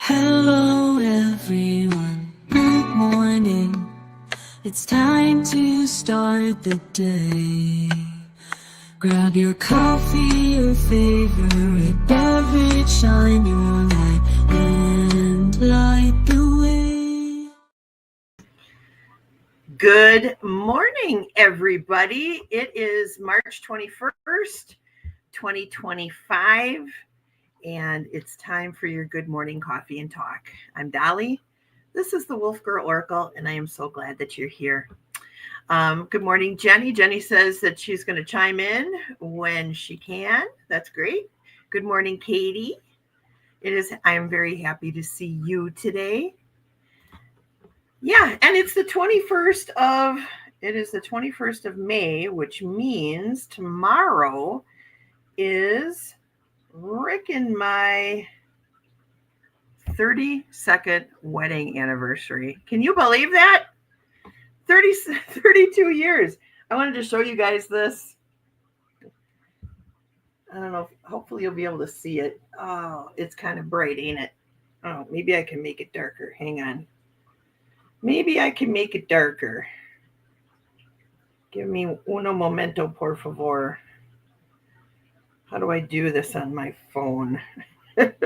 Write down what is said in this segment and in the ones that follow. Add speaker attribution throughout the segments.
Speaker 1: Hello everyone, good morning. It's time to start the day. Grab your coffee, your favorite beverage, shine your light and light the way.
Speaker 2: Good morning, everybody. It is March 21st, 2025. And it's time for your good morning coffee and talk. I'm Dolly. This is the Wolf Girl Oracle, and I am so glad that you're here. Good morning, Jenny. Jenny says that she's going to chime in when she can. That's great. Good morning, Katie. I am very happy to see you today. Yeah, and it's the 21st of May, which means tomorrow is Rick and my 32nd wedding anniversary. Can you believe that? 32 years. I wanted to show you guys this. I don't know. Hopefully you'll be able to see it. Oh, it's kind of bright, ain't it? Oh, maybe I can make it darker. Hang on. Maybe I can make it darker. Give me uno momento, por favor. How do I do this on my phone? Because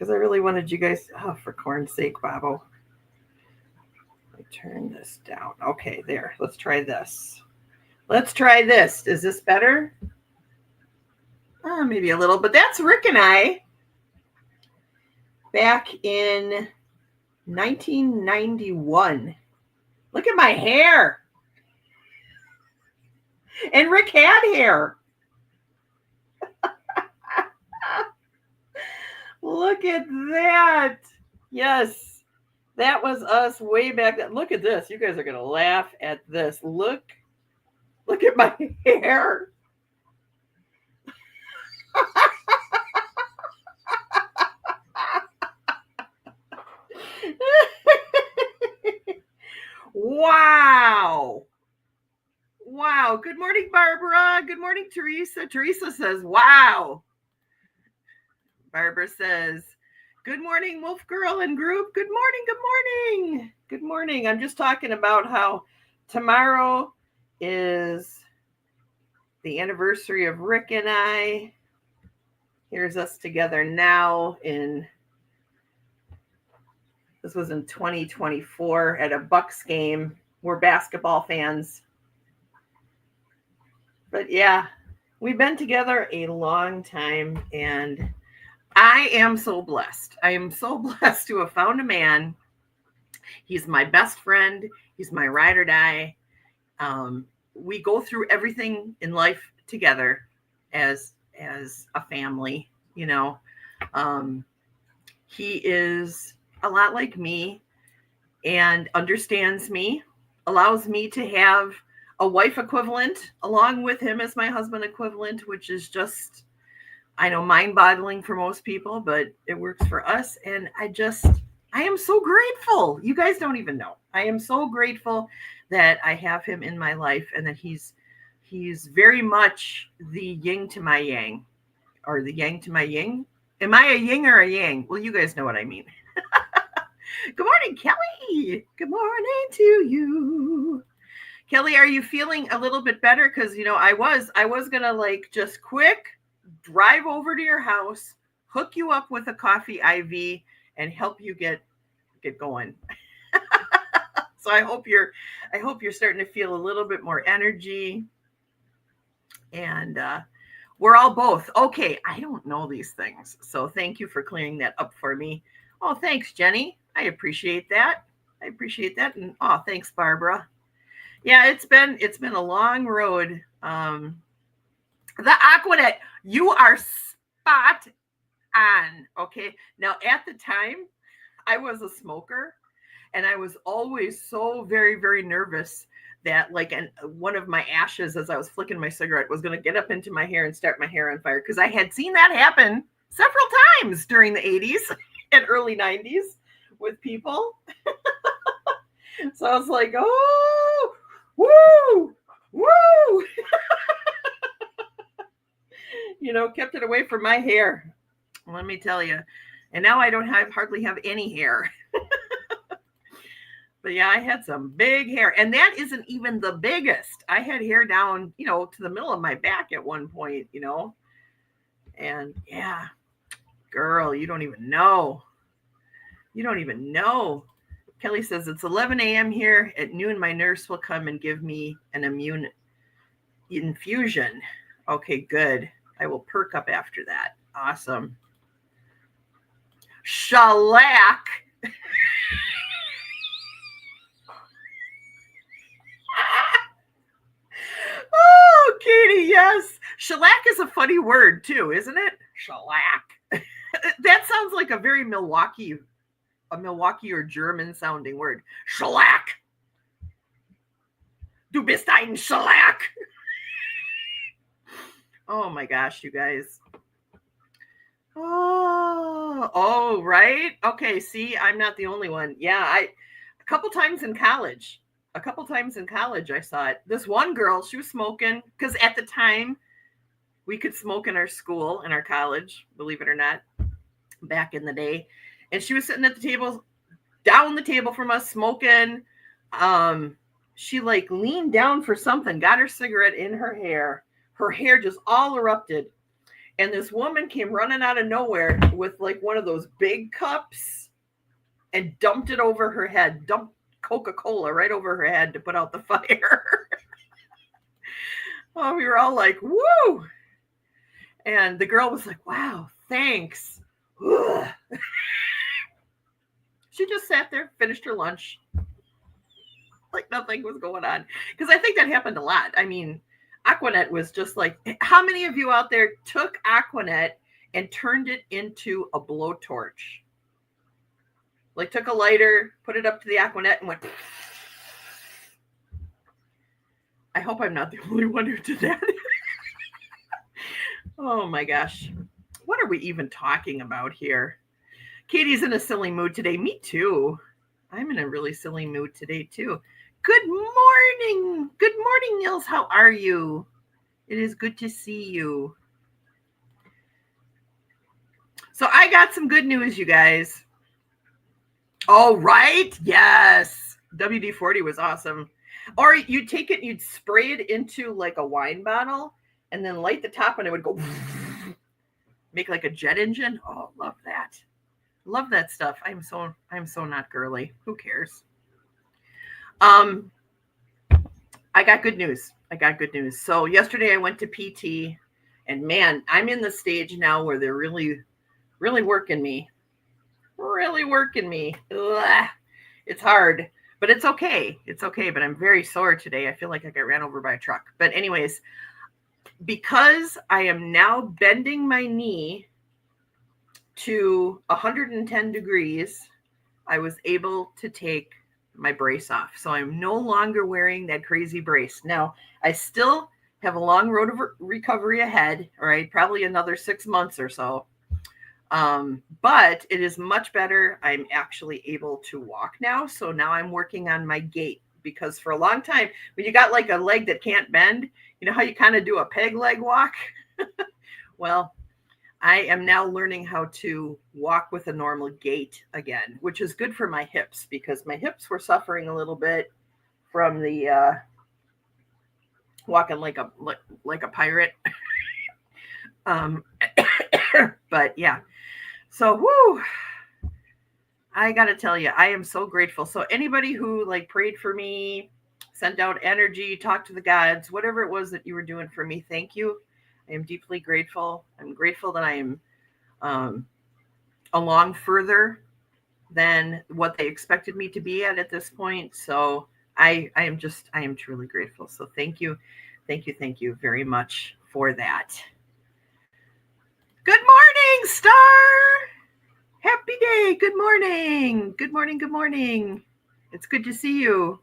Speaker 2: I really wanted you guys, for corn's sake, Bobo. I turn this down. Okay, there. Let's try this. Is this better? Maybe a little, but that's Rick and I back in 1991. Look at my hair. And Rick had hair. Look at that. Yes, that was us way back then. Look at this. You guys are going to laugh at this. Look at my hair. Wow. Good morning, Barbara. Good morning, Teresa. Teresa says, wow. Barbara says, good morning, Wolf Girl and group. Good morning. I'm just talking about how tomorrow is the anniversary of Rick and I. Here's us together now this was in 2024 at a Bucks game. We're basketball fans. But yeah, we've been together a long time, and I am so blessed. I am so blessed to have found a man. He's my best friend. He's my ride or die. We go through everything in life together as a family, you know. He is a lot like me and understands me, allows me to have a wife equivalent along with him as my husband equivalent, which is just, I know, mind-boggling for most people, but it works for us. And I am so grateful. You guys don't even know. I am so grateful that I have him in my life, and that he's very much the yin to my yang, or the yang to my yin. Am I a yin or a yang? Well, you guys know what I mean. Good morning, Kelly. Good morning to you. Kelly, are you feeling a little bit better? Because, you know, I was going to just quick drive over to your house, hook you up with a coffee IV, and help you get going. So I hope you're starting to feel a little bit more energy. And we're all both. Okay, I don't know these things. So thank you for clearing that up for me. Oh, thanks, Jenny. I appreciate that. And thanks, Barbara. Yeah, it's been a long road. The Aquanet, you are spot on. Okay. Now, at the time, I was a smoker, and I was always so very, very nervous that one of my ashes as I was flicking my cigarette was going to get up into my hair and start my hair on fire, because I had seen that happen several times during the 80s and early 90s with people. So I was like, oh, woo. You know, kept it away from my hair. Let me tell you. And now I don't hardly have any hair. But yeah, I had some big hair. And that isn't even the biggest. I had hair down, to the middle of my back at one point. And yeah, girl, you don't even know. You don't even know. Kelly says it's 11 a.m. here. At noon, my nurse will come and give me an immune infusion. Okay, good. I will perk up after that. Awesome. Shellac. Oh, Katie, yes. Shellac is a funny word too, isn't it? Shellac. That sounds like a very Milwaukee or German sounding word. Shellac. Du bist ein Shellac. Oh my gosh, you guys. Oh, right. Okay, see, I'm not the only one. Yeah, a couple times in college, I saw it. This one girl, she was smoking because at the time we could smoke in our school, in our college, believe it or not, back in the day. And she was sitting at the table, down the table from us, smoking. She like leaned down for something, got her cigarette in her hair. Her hair just all erupted. And this woman came running out of nowhere with like one of those big cups and dumped it over her head, dumped Coca-Cola right over her head to put out the fire. Oh, we were all like, woo. And the girl was like, wow, thanks. She just sat there, finished her lunch, like nothing was going on. Because I think that happened a lot. I mean, Aquanet was just like, how many of you out there took Aquanet and turned it into a blowtorch? Like took a lighter, put it up to the Aquanet and went. I hope I'm not the only one who did that. Oh my gosh. What are we even talking about here? Katie's in a silly mood today. Me too. I'm in a really silly mood today too. Good morning. Good morning, Nils. How are you? It is good to see you. So I got some good news, you guys. Oh, right? Yes. WD-40 was awesome. Or you'd take it and you'd spray it into like a wine bottle and then light the top and it would go make like a jet engine. Oh, love that. Love that stuff. I'm so not girly. Who cares? I got good news. So yesterday I went to PT and man, I'm in the stage now where they're really, really working me. Ugh. It's hard, but it's okay. But I'm very sore today. I feel like I got ran over by a truck. But anyways, because I am now bending my knee to 110 degrees, I was able to take my brace off. So I'm no longer wearing that crazy brace. Now, I still have a long road of recovery ahead, right? Probably another 6 months or so. But it is much better. I'm actually able to walk now. So now I'm working on my gait because for a long time, when you got like a leg that can't bend, you know how you kind of do a peg leg walk? Well, I am now learning how to walk with a normal gait again, which is good for my hips because my hips were suffering a little bit from the walking like a pirate. But yeah. So, whoo, I got to tell you, I am so grateful. So anybody who like prayed for me, sent out energy, talked to the gods, whatever it was that you were doing for me, thank you. I am deeply grateful. I'm grateful that I am along further than what they expected me to be at this point. So I am truly grateful. So thank you very much for that. Good morning, Star. Happy day. Good morning. It's good to see you.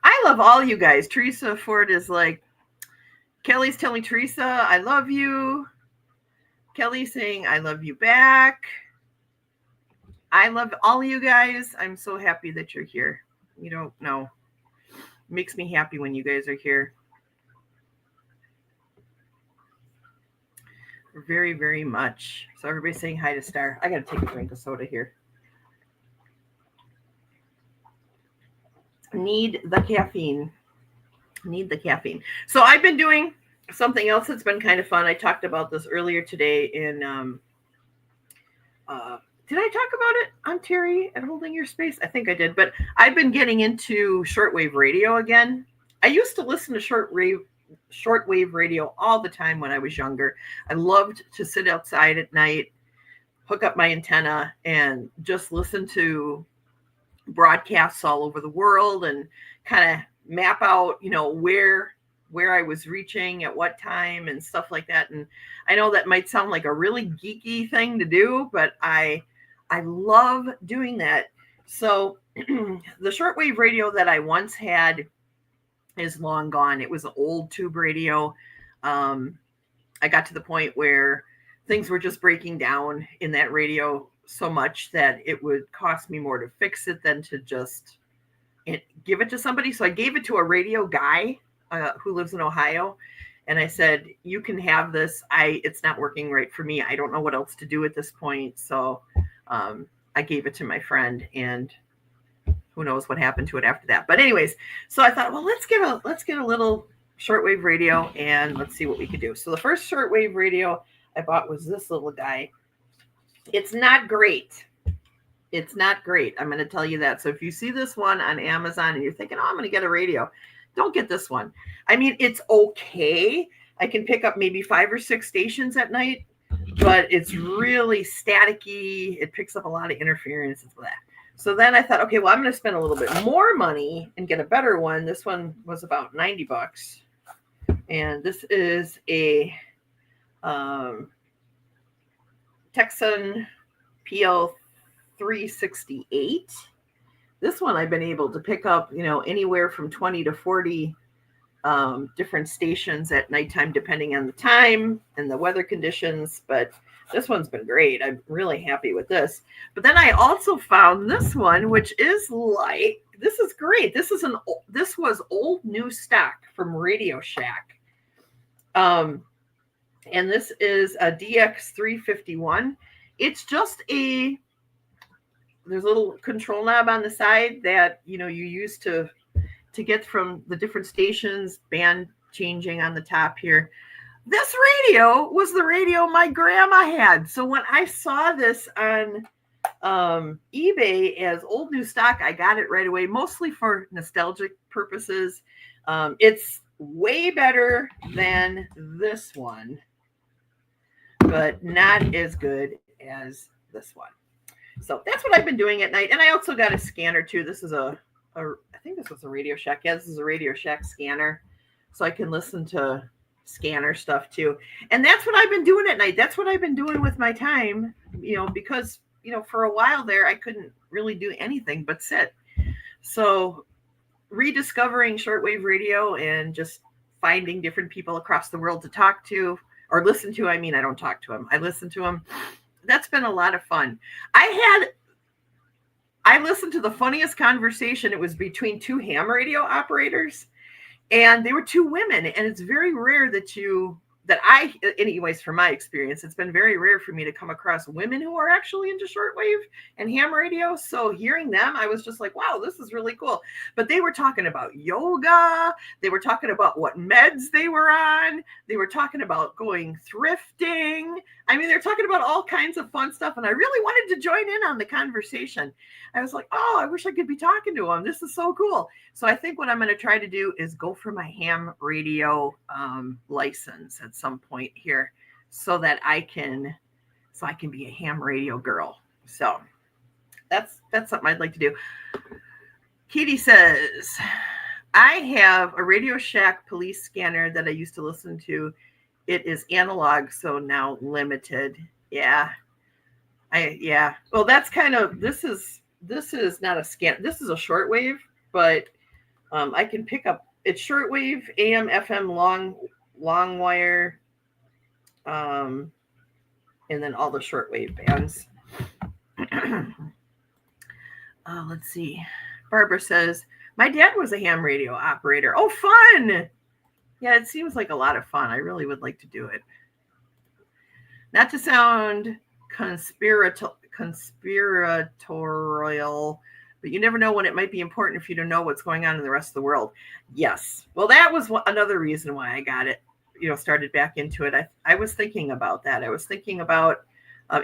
Speaker 2: I love all you guys. Teresa Ford is like, Kelly's telling Teresa, I love you. Kelly saying, I love you back. I love all you guys. I'm so happy that you're here. You don't know. It makes me happy when you guys are here. very, very much. So everybody's saying hi to Star. I got to take a drink of soda here. Need the caffeine. Need the caffeine. So I've been doing something else that's been kind of fun. I talked about this earlier today in did I talk about it on Terry and Holding Your Space? I think I did, but I've been getting into shortwave radio again. I used to listen to shortwave radio all the time when I was younger. I loved to sit outside at night, hook up my antenna, and just listen to broadcasts all over the world and kind of map out, where I was reaching at what time and stuff like that. And I know that might sound like a really geeky thing to do, but I love doing that. So the shortwave radio that I once had is long gone. It was an old tube radio. I got to the point where things were just breaking down in that radio so much that it would cost me more to fix it than to just give it to somebody. So I gave it to a radio guy who lives in Ohio. And I said, you can have this. It's not working right for me. I don't know what else to do at this point. So I gave it to my friend, and who knows what happened to it after that. But anyways, so I thought, well, let's get a little shortwave radio and let's see what we could do. So the first shortwave radio I bought was this little guy. It's not great. It's not great. I'm going to tell you that. So if you see this one on Amazon and you're thinking, oh, I'm going to get a radio, don't get this one. I mean, it's okay. I can pick up maybe 5 or 6 stations at night, but it's really staticky. It picks up a lot of interference and that. So then I thought, okay, well, I'm going to spend a little bit more money and get a better one. This one was about $90. And this is a Texan PL 368. This one I've been able to pick up, anywhere from 20 to 40 different stations at nighttime, depending on the time and the weather conditions. But this one's been great. I'm really happy with this. But then I also found this one, which is this is great. This was old new stock from Radio Shack. And this is a DX351. It's just there's a little control knob on the side that, you use to get from the different stations, band changing on the top here. This radio was the radio my grandma had. So when I saw this on eBay as old new stock, I got it right away, mostly for nostalgic purposes. It's way better than this one, but not as good as this one. So that's what I've been doing at night. And I also got a scanner too. This is I think this was a Radio Shack. Yeah, this is a Radio Shack scanner. So I can listen to scanner stuff too. And that's what I've been doing at night. That's what I've been doing with my time, because, for a while there, I couldn't really do anything but sit. So rediscovering shortwave radio and just finding different people across the world to talk to or listen to. I mean, I don't talk to them. I listen to them. That's been a lot of fun. I listened to the funniest conversation. It was between 2 ham radio operators, and they were 2 women. And it's very rare anyways, from my experience, it's been very rare for me to come across women who are actually into shortwave and ham radio. So hearing them, I was just like, wow, this is really cool. But they were talking about yoga. They were talking about what meds they were on. They were talking about going thrifting. I mean, they're talking about all kinds of fun stuff. And I really wanted to join in on the conversation. I was like, oh, I wish I could be talking to them. This is so cool. So I think what I'm going to try to do is go for my ham radio license at some point here so that I can be a ham radio girl. So that's something I'd like to do. Katie says, I have a Radio Shack police scanner that I used to listen to. It is analog, so now limited. Yeah. Well, that's kind of, this is not a scan. This is a shortwave, but I can pick up, it's shortwave, AM, FM, long wire, and then all the shortwave bands. Let's see. Barbara says, my dad was a ham radio operator. Oh, fun. Yeah, it seems like a lot of fun. I really would like to do it. Not to sound conspiratorial, but you never know when it might be important if you don't know what's going on in the rest of the world. Yes. Well, that was another reason why I got it, started back into it. I was thinking about that. I was thinking about,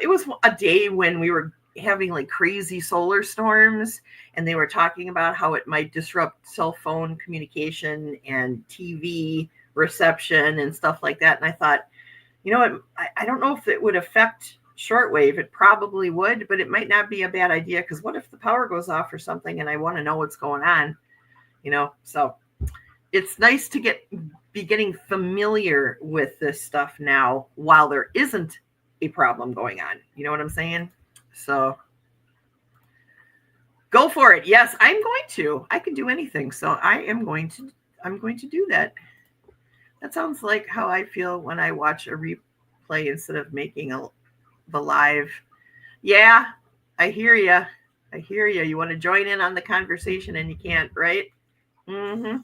Speaker 2: it was a day when we were having like crazy solar storms, and they were talking about how it might disrupt cell phone communication and TV reception and stuff like that. And I thought, I don't know if it would affect shortwave. It probably would, but it might not be a bad idea, because what if the power goes off or something and I want to know what's going on? So it's nice to be getting familiar with this stuff now while there isn't a problem going on. You know what I'm saying? So go for it. Yes, I'm going to. I can do anything. So I'm going to do that. That sounds like how I feel when I watch a replay instead of making the live. Yeah, I hear you. I hear you. You want to join in on the conversation and you can't, right? Mm-hmm.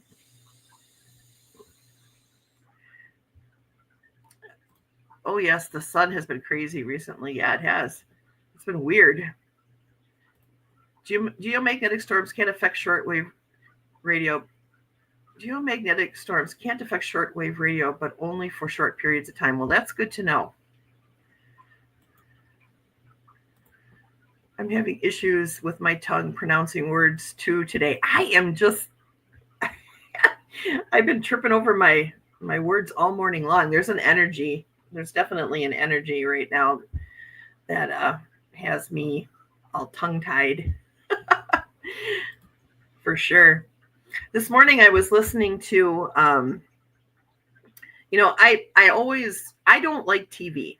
Speaker 2: Oh, yes, the sun has been crazy recently. Yeah, it has. It's been weird. Geomagnetic storms can't affect shortwave radio. Geomagnetic storms can't affect shortwave radio, but only for short periods of time. Well, that's good to know. I'm having issues with my tongue pronouncing words too today. I am just, I've been tripping over my words all morning long. There's an energy. There's definitely an energy right now that has me all tongue-tied. For sure. This morning I was listening to, I don't like TV.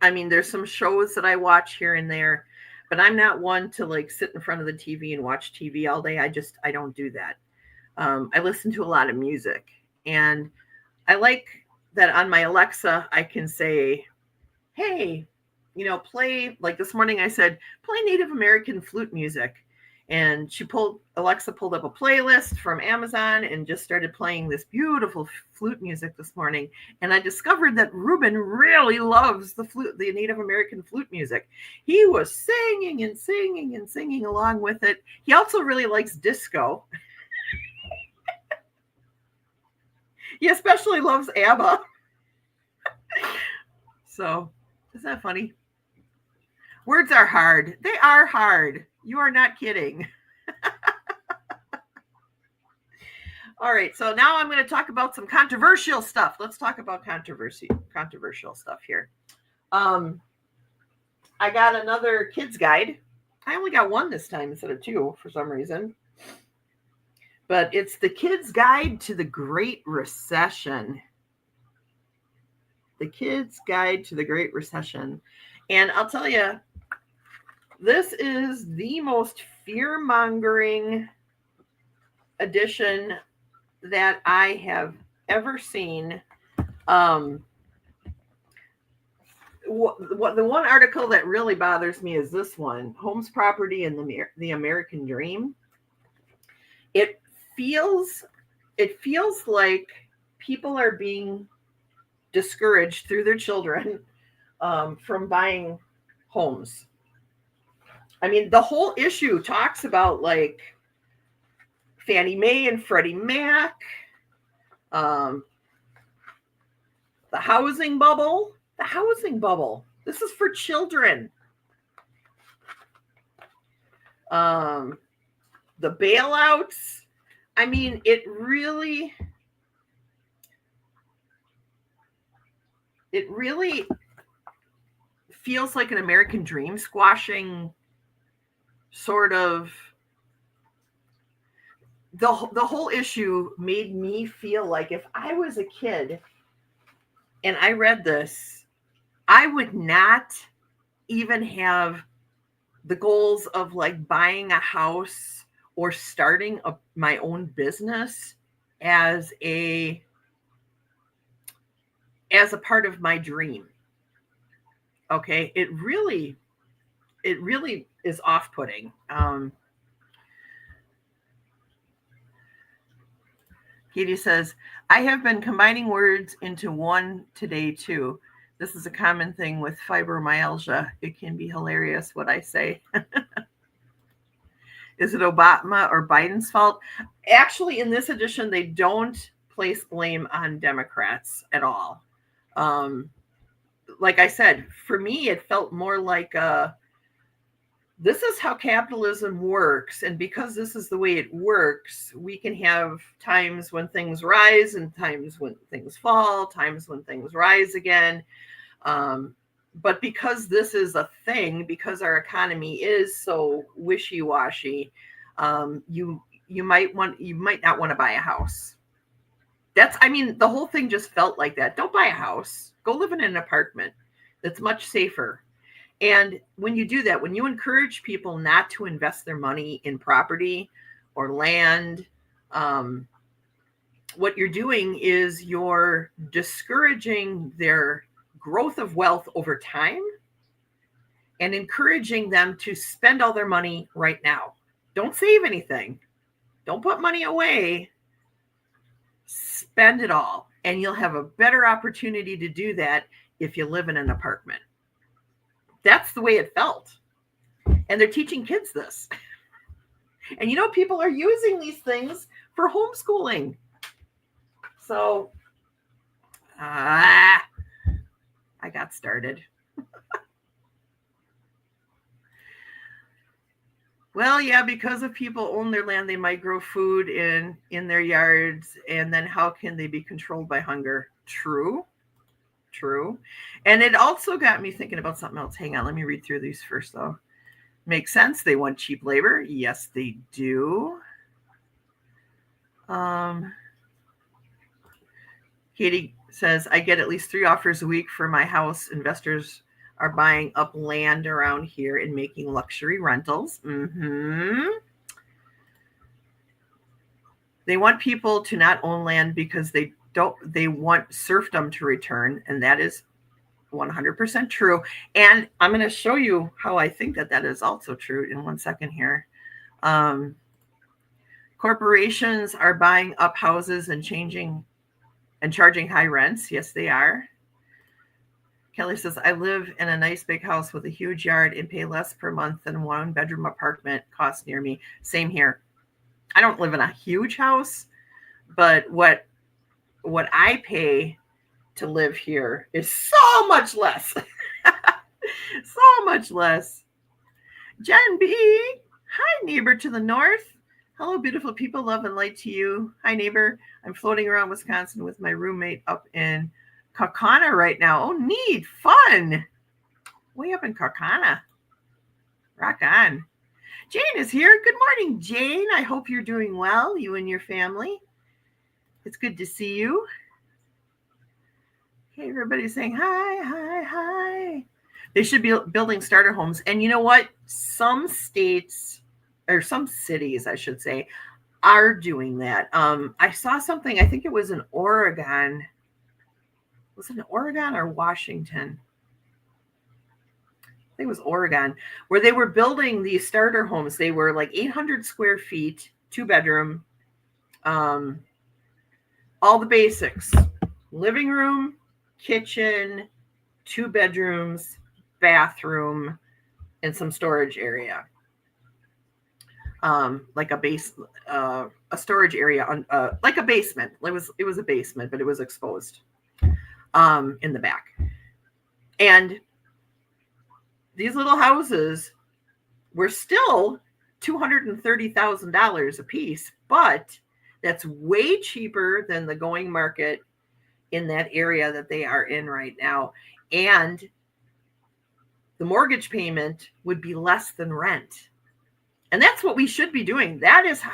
Speaker 2: I mean, there's some shows that I watch here and there, but I'm not one to like sit in front of the TV and watch TV all day. I don't do that. I listen to a lot of music, and I like that on my Alexa, I can say, hey, play, like this morning I said, play Native American flute music. And Alexa pulled up a playlist from Amazon and just started playing this beautiful flute music this morning. And I discovered that Ruben really loves the Native American flute music. He was singing and singing and singing along with it. He also really likes disco. He especially loves ABBA. So, isn't that funny? Words are hard. They are hard. You are not kidding. All right, so now I'm going to talk about some controversial stuff. Let's talk about controversial stuff here. I got another kids guide. I only got one this time instead of two for some reason. But it's the Kids Guide to the Great Recession. The Kids Guide to the Great Recession. And I'll tell you, this is the most fear-mongering edition that I have ever seen. The one article that really bothers me is this one, Homes, Property, and the American Dream. It feels like people are being discouraged through their children from buying homes. I mean, the whole issue talks about like Fannie Mae and Freddie Mac, the housing bubble. The housing bubble. This is for children. The bailouts. I mean, it really feels like an American dream squashing sort of. The whole issue made me feel like if I was a kid and I read this, I would not even have the goals of like buying a house or starting my own business as a part of my dream. Okay, it really is off-putting. Katie says, I have been combining words into one today too. This is a common thing with fibromyalgia. It can be hilarious what I say. Is it Obama or Biden's fault? Actually, in this edition, they don't place blame on Democrats at all. Like I said, for me, it felt more like this is how capitalism works. And because this is the way it works, we can have times when things rise and times when things fall, times when things rise again. But because this is a thing, because our economy is so wishy-washy, you might not want to buy a house. The whole thing just felt like that. Don't buy a house. Go live in an apartment. That's much safer. And when you do that, when you encourage people not to invest their money in property or land, what you're doing is you're discouraging their growth of wealth over time and encouraging them to spend all their money right now. Don't save anything. Don't put money away. Spend it all. And you'll have a better opportunity to do that if you live in an apartment. That's the way it felt. And they're teaching kids this. And people are using these things for homeschooling. So, I got started. Well, yeah, because if people own their land, they might grow food in their yards. And then how can they be controlled by hunger? True. And it also got me thinking about something else. Hang on, let me read through these first, though. Makes sense. They want cheap labor. Yes, they do. Katie says, I get at least 3 offers a week for my house. Investors are buying up land around here and making luxury rentals. They want people to not own land because they want serfdom to return, and that is 100% true. And I'm going to show you how I think that is also true in 1 second here. Corporations are buying up houses and charging high rents. Yes, they are. Kelly says, I live in a nice big house with a huge yard and pay less per month than a 1-bedroom apartment costs near me. Same here. I don't live in a huge house, but what I pay to live here is so much less. So much less. Jen B. Hi, neighbor to the north. Hello, beautiful people. Love and light to you. Hi, neighbor. I'm floating around Wisconsin with my roommate up in Kaukauna right now. Oh, neat. Fun. Way up in Kaukauna. Rock on. Jane is here. Good morning, Jane. I hope you're doing well, you and your family. It's good to see you. Okay, everybody's saying hi. They should be building starter homes. And you know what? Some states, or some cities, I should say, are doing that. I saw something, I think it was in Oregon. Was it in Oregon or Washington? I think it was Oregon, where they were building these starter homes. They were like 800 square feet, 2-bedroom, all the basics, living room, kitchen, 2 bedrooms, bathroom, and some storage area. Like a storage area, like a basement. It was a basement, but it was exposed in the back. And these little houses were still $230,000 a piece, but that's way cheaper than the going market in that area that they are in right now. And the mortgage payment would be less than rent. And that's what we should be doing. That is how,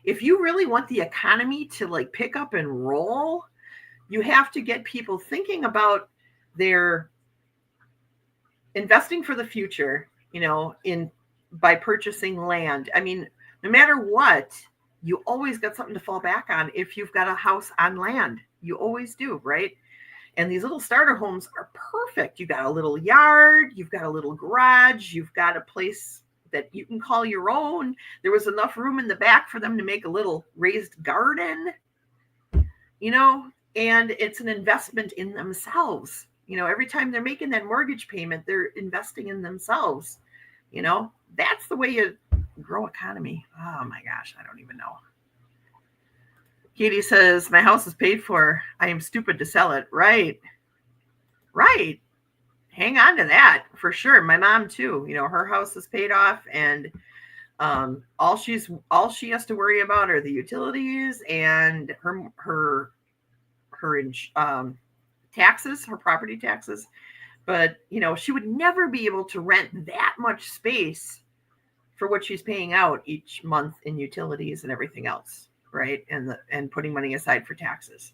Speaker 2: if you really want the economy to like pick up and roll, you have to get people thinking about their investing for the future, by purchasing land. I mean, no matter what, you always got something to fall back on if you've got a house on land. You always do, right? And these little starter homes are perfect. You've got a little yard, you've got a little garage, you've got a place that you can call your own. There was enough room in the back for them to make a little raised garden, and it's an investment in themselves. Every time they're making that mortgage payment, they're investing in themselves. That's the way you grow economy. Oh my gosh, I don't even know. Katie says, my house is paid for. I am stupid to sell it. Right. Hang on to that for sure. My mom too, her house is paid off, and all she has to worry about are the utilities and her taxes, her property taxes. But she would never be able to rent that much space for what she's paying out each month in utilities and everything else, right? And putting money aside for taxes.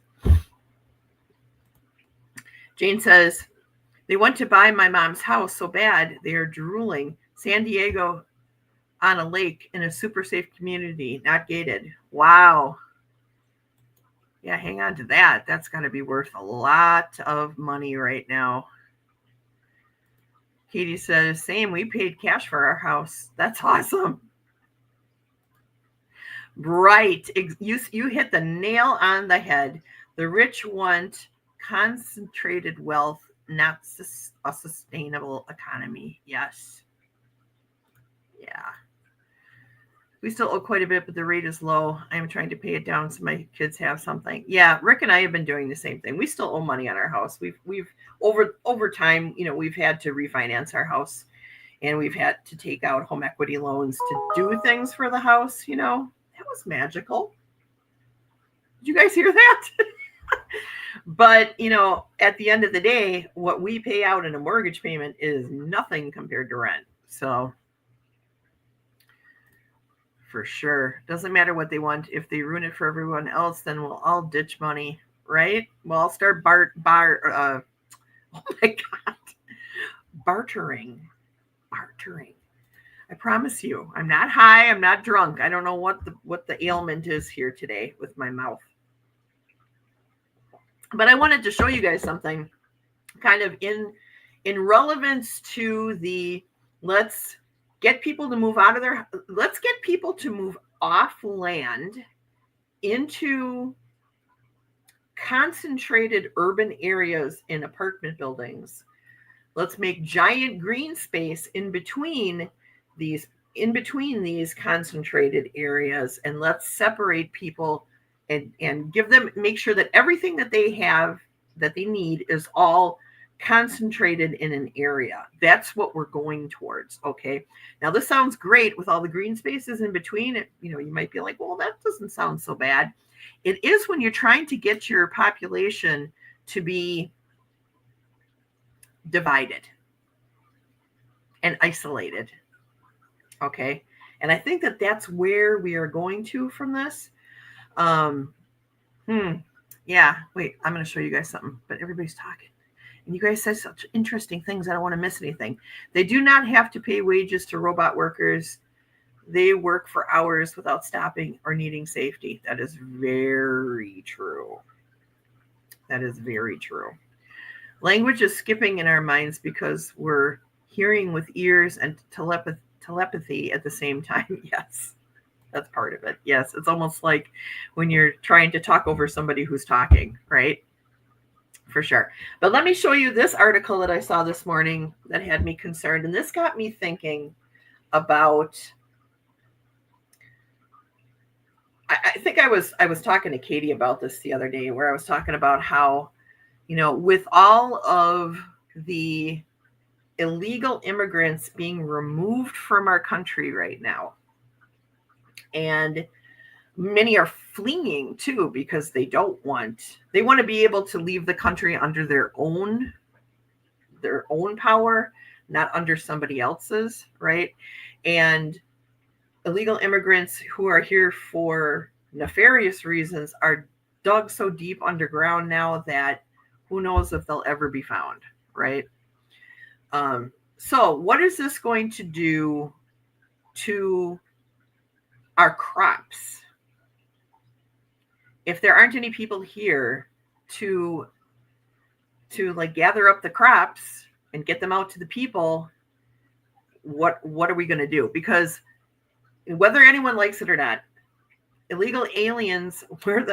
Speaker 2: Jane says, they want to buy my mom's house so bad they are drooling. San Diego on a lake in a super safe community, not gated. Wow. Yeah, hang on to that. That's going to be worth a lot of money right now. Katie says, same, we paid cash for our house. That's awesome. Right. You hit the nail on the head. The rich want concentrated wealth, not a sustainable economy. Yes. Yeah. We still owe quite a bit, but the rate is low. I'm trying to pay it down so my kids have something. Yeah, Rick and I have been doing the same thing. We still owe money on our house. We've over time, we've had to refinance our house, and we've had to take out home equity loans to do things for the house. That was magical. Did you guys hear that? But, at the end of the day, what we pay out in a mortgage payment is nothing compared to rent. So for sure. Doesn't matter what they want. If they ruin it for everyone else, then we'll all ditch money, right? Well, I'll start oh my God. Bartering. I promise you, I'm not high. I'm not drunk. I don't know what the ailment is here today with my mouth. But I wanted to show you guys something kind of in relevance to the let's get people to move off land into concentrated urban areas in apartment buildings. Let's make giant green space in between these concentrated areas, and let's separate people and make sure that everything that they have that they need is all concentrated in an area. That's what we're going towards. Okay. Now this sounds great with all the green spaces in between. You might be like, well, that doesn't sound so bad. It is when you're trying to get your population to be divided and isolated. Okay. And I think that that's where we are going to from this. Yeah. Wait, I'm going to show you guys something, but everybody's talking. And you guys said such interesting things. I don't want to miss anything. They do not have to pay wages to robot workers. They work for hours without stopping or needing safety. That is very true. Language is skipping in our minds because we're hearing with ears and telepathy at the same time. Yes, that's part of it. Yes, it's almost like when you're trying to talk over somebody who's talking, right? For sure. But let me show you this article that I saw this morning that had me concerned. And this got me thinking about, I think I was talking to Katie about this the other day, where I was talking about how, with all of the illegal immigrants being removed from our country right now, and many are fleeing too because they want to be able to leave the country under their own power, not under somebody else's, right? And illegal immigrants who are here for nefarious reasons are dug so deep underground now that who knows if they'll ever be found, right? So what is this going to do to our crops? If there aren't any people here to like gather up the crops and get them out to the people, what are we going to do? Because whether anyone likes it or not, illegal aliens, we're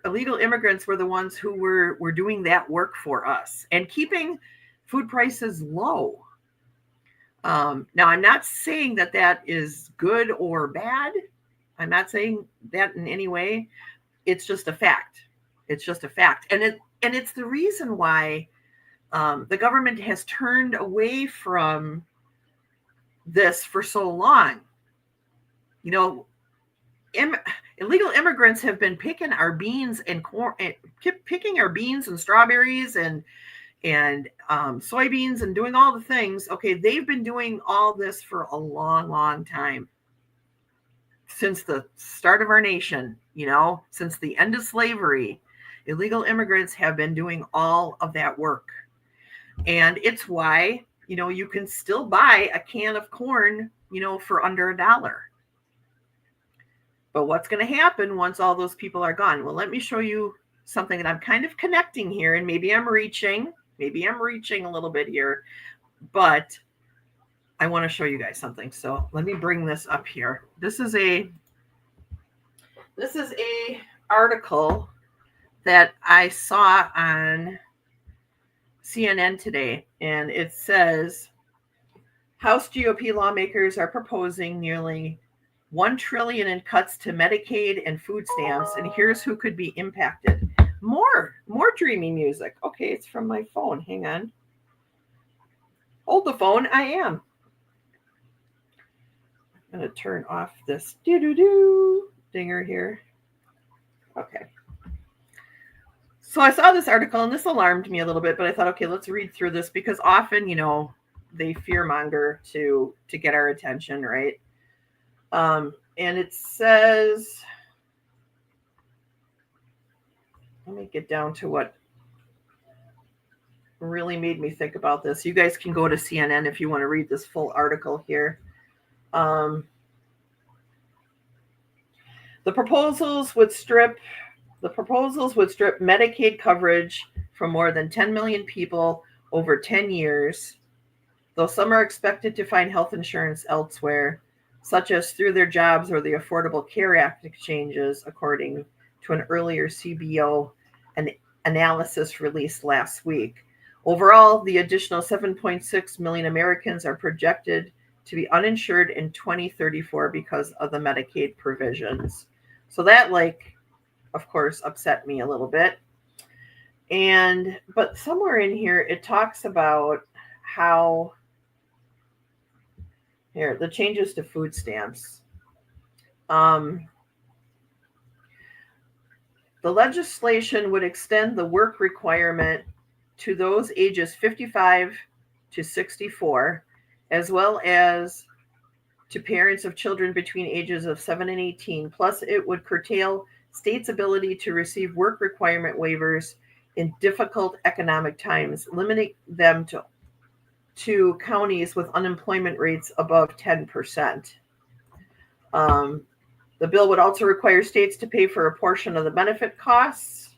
Speaker 2: illegal immigrants were the ones who were doing that work for us and keeping food prices low. Now, I'm not saying that that is good or bad. I'm not saying that in any way. It's just a fact. It's just a fact, and it's the reason why the government has turned away from this for so long. You know, illegal immigrants have been picking our beans and corn, picking our beans and strawberries and soybeans and doing all the things. Okay, they've been doing all this for a long, long time. Since the start of our nation, since the end of slavery, illegal immigrants have been doing all of that work. And it's why, you can still buy a can of corn, for under $1. But what's going to happen once all those people are gone? Well, let me show you something that I'm kind of connecting here, and maybe I'm reaching a little bit here, but I want to show you guys something. So let me bring this up here. This is a article that I saw on CNN today, and it says House GOP lawmakers are proposing nearly $1 trillion in cuts to Medicaid and food stamps, and here's who could be impacted. More dreamy music. Okay, it's from my phone. Hang on. Hold the phone. I am. I'm going to turn off this dinger here. Okay. So I saw this article, and this alarmed me a little bit, but I thought, okay, let's read through this, because often, they fearmonger to get our attention, right? And it says, let me get down to what really made me think about this. You guys can go to CNN if you want to read this full article here. The proposals would strip Medicaid coverage from more than 10 million people over 10 years, though some are expected to find health insurance elsewhere, such as through their jobs or the Affordable Care Act exchanges, according to an earlier CBO analysis released last week. Overall, the additional 7.6 million Americans are projected to be uninsured in 2034 because of the Medicaid provisions. So that, of course, upset me a little bit. But somewhere in here, it talks about how, here, the changes to food stamps. The legislation would extend the work requirement to those ages 55 to 64, as well as to parents of children between ages of 7 and 18. Plus, it would curtail states' ability to receive work requirement waivers in difficult economic times, limiting them to counties with unemployment rates above 10%. The bill would also require states to pay for a portion of the benefit costs.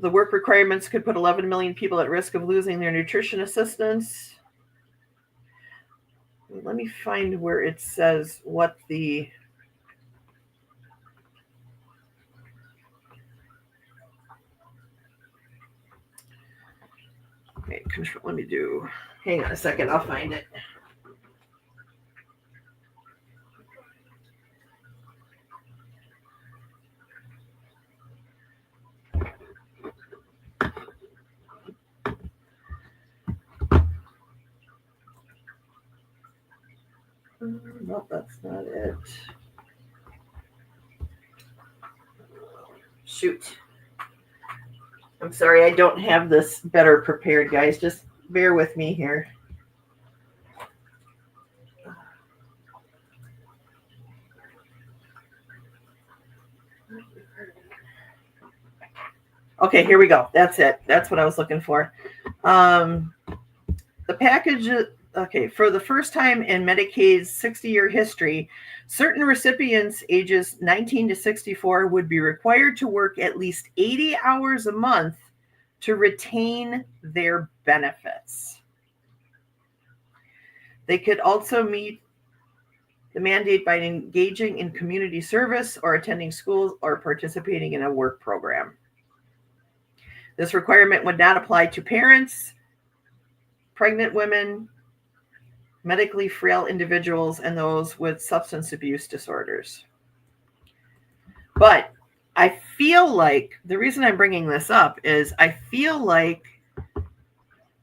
Speaker 2: The work requirements could put 11 million people at risk of losing their nutrition assistance. Let me find where it says what the control. Let me do. Hang on a second. I'll find it. Nope, that's not it. Shoot. I'm sorry, I don't have this better prepared, guys. Just bear with me here. Okay, here we go. That's it. That's what I was looking for. The package, okay, for the first time in Medicaid's 60-year history, certain recipients ages 19 to 64 would be required to work at least 80 hours a month to retain their benefits. They could also meet The mandate by engaging in community service or attending schools or participating in a work program. This requirement would not apply to parents, pregnant women, medically frail individuals, and those with substance abuse disorders. But I feel like the reason I'm bringing this up is I feel like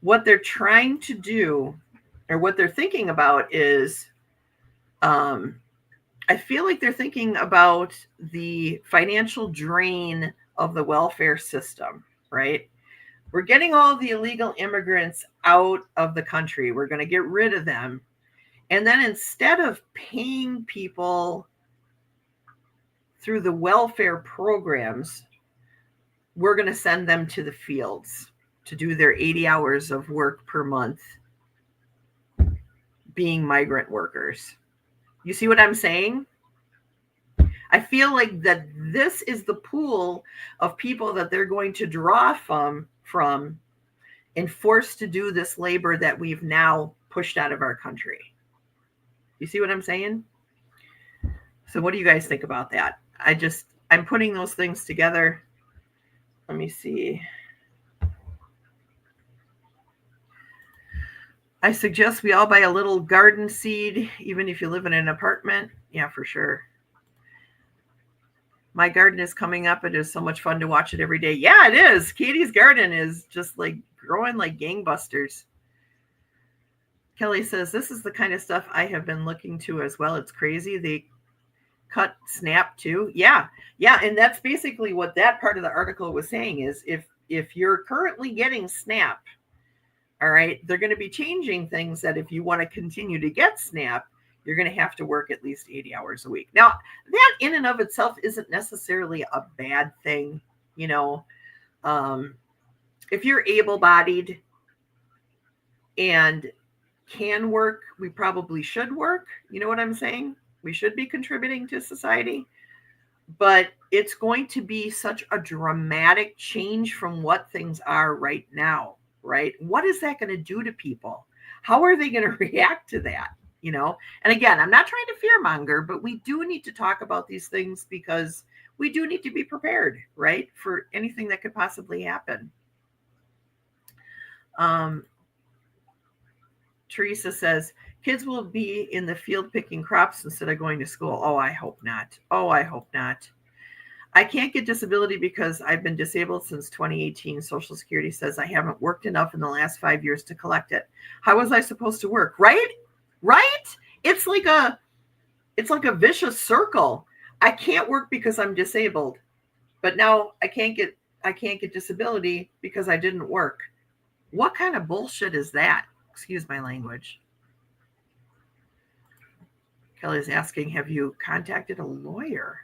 Speaker 2: what they're trying to do or what they're thinking about is I feel like they're thinking about the financial drain of the welfare system, right? We're getting all the illegal immigrants out of the country. We're going to get rid of them. And then instead of paying people through the welfare programs, we're going to send them to the fields to do their 80 hours of work per month being migrant workers. You see what I'm saying? I feel like that this is the pool of people that they're going to draw from and forced to do this labor that we've now pushed out of our country. You see what I'm saying? So what do you guys think about that? I'm putting those things together. Let me see. I suggest we all buy a little garden seed, even if you live in an apartment. Yeah, for sure. My garden is coming up. It is so much fun to watch it every day. Yeah, it is. Katie's garden is just like growing like gangbusters. Kelly says, this is the kind of stuff I have been looking to as well. It's crazy. They cut SNAP too. Yeah. And that's basically what that part of the article was saying is if you're currently getting SNAP, all right, they're going to be changing things that if you want to continue to get SNAP, you're going to have to work at least 80 hours a week. Now, that in and of itself isn't necessarily a bad thing. You know, if you're able-bodied and can work, we probably should work. You know what I'm saying? We should be contributing to society. But it's going to be such a dramatic change from what things are right now, right? What is that going to do to people? How are they going to react to that? You know, and again, I'm not trying to fearmonger, but we do need to talk about these things because we do need to be prepared, right, for anything that could possibly happen. Teresa says, kids will be in the field picking crops instead of going to school. Oh, I hope not. I can't get disability because I've been disabled since 2018. Social Security says I haven't worked enough in the last 5 years to collect it. How was I supposed to work? Right? It's like a vicious circle. I can't work because I'm disabled, but now I can't get disability because I didn't work. What kind of bullshit is that? Excuse my language. Kelly's asking, have you contacted a lawyer?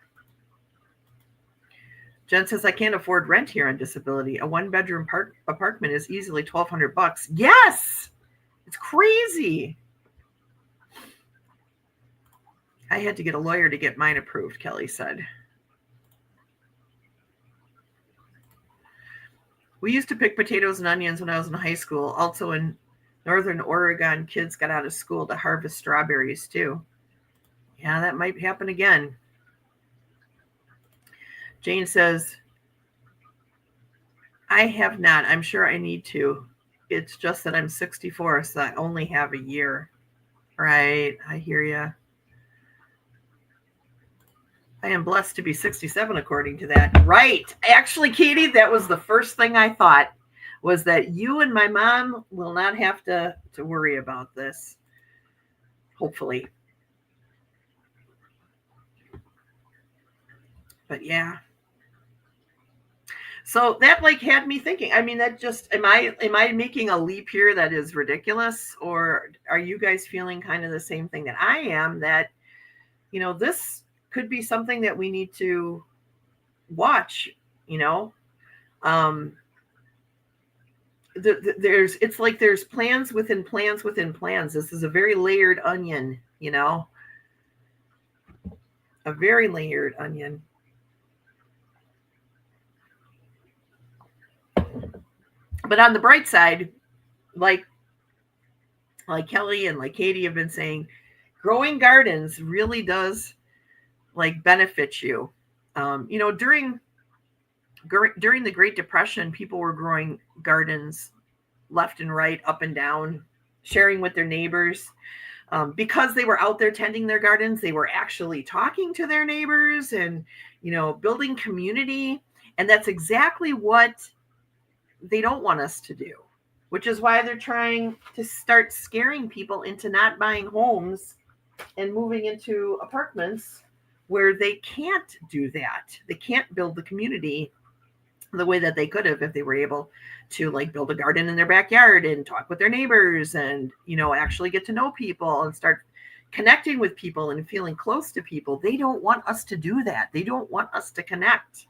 Speaker 2: Jen says, I can't afford rent here on disability. A 1-bedroom apartment is easily $1,200. Yes, it's crazy. I had to get a lawyer to get mine approved, Kelly said. We used to pick potatoes and onions when I was in high school. Also in Northern Oregon, kids got out of school to harvest strawberries too. Yeah, that might happen again. Jane says, I have not. I'm sure I need to. It's just that I'm 64, so I only have a year. Right, I hear you. I am blessed to be 67, according to that. Right. Actually, Katie, that was the first thing I thought, was that you and my mom will not have to worry about this. Hopefully. But yeah. So that had me thinking. I mean, that just, am I making a leap here that is ridiculous? Or are you guys feeling kind of the same thing that I am, that, this could be something that we need to watch, it's like there's plans within plans within plans. This is a very layered onion, a very layered onion. But on the bright side, like Kelly and like Katie have been saying, growing gardens really does like benefit you. During the Great Depression, people were growing gardens left and right, up and down, sharing with their neighbors. Because they were out there tending their gardens, they were actually talking to their neighbors and, building community. And that's exactly what they don't want us to do, which is why they're trying to start scaring people into not buying homes and moving into apartments where they can't do that. They can't build the community the way that they could have if they were able to like build a garden in their backyard and talk with their neighbors and, actually get to know people and start connecting with people and feeling close to people. They don't want us to do that. They don't want us to connect,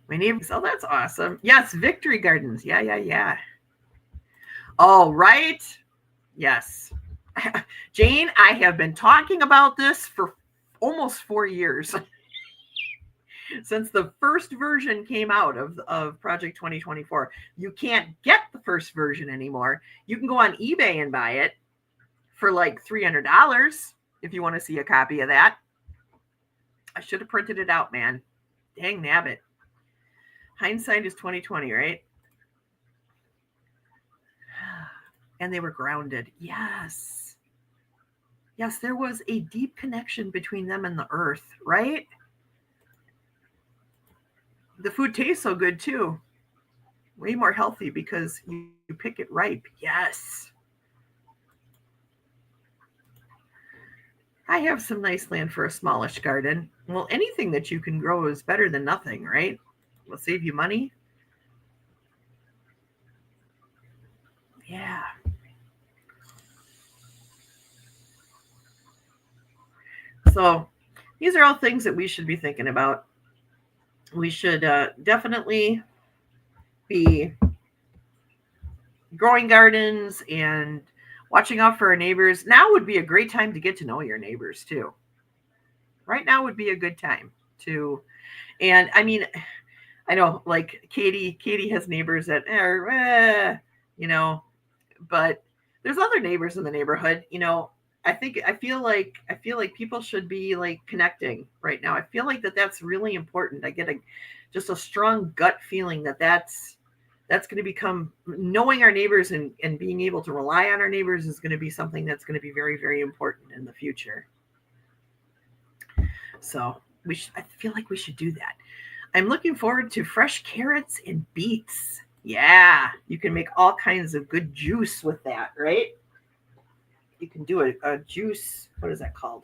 Speaker 2: My neighbors, oh, that's awesome. Yes, victory gardens. Yeah. Oh, right. Yes. Jane, I have been talking about this for almost 4 years. Since the first version came out of Project 2024. You can't get the first version anymore. You can go on eBay and buy it for like $300 if you want to see a copy of that. I should have printed it out, man. Dang nabbit. Hindsight is 2020, right? And they were grounded. Yes, there was a deep connection between them and the earth, right? The food tastes so good too. Way more healthy because you pick it ripe. Yes. I have some nice land for a smallish garden. Well, anything that you can grow is better than nothing, right? Will save you money. Yeah. So these are all things that we should be thinking about. We should definitely be growing gardens and watching out for our neighbors. Now would be a great time to get to know your neighbors too. Right now would be a good time to, and I mean, I know like Katie has neighbors that are, but there's other neighbors in the neighborhood, I feel like people should be like connecting right now. I feel like that's really important. I get just a strong gut feeling that's going to become, knowing our neighbors and being able to rely on our neighbors is going to be something that's going to be very, very important in the future. So I feel like we should do that. I'm looking forward to fresh carrots and beets. Yeah, you can make all kinds of good juice with that, right? You can do a juice. What is that called?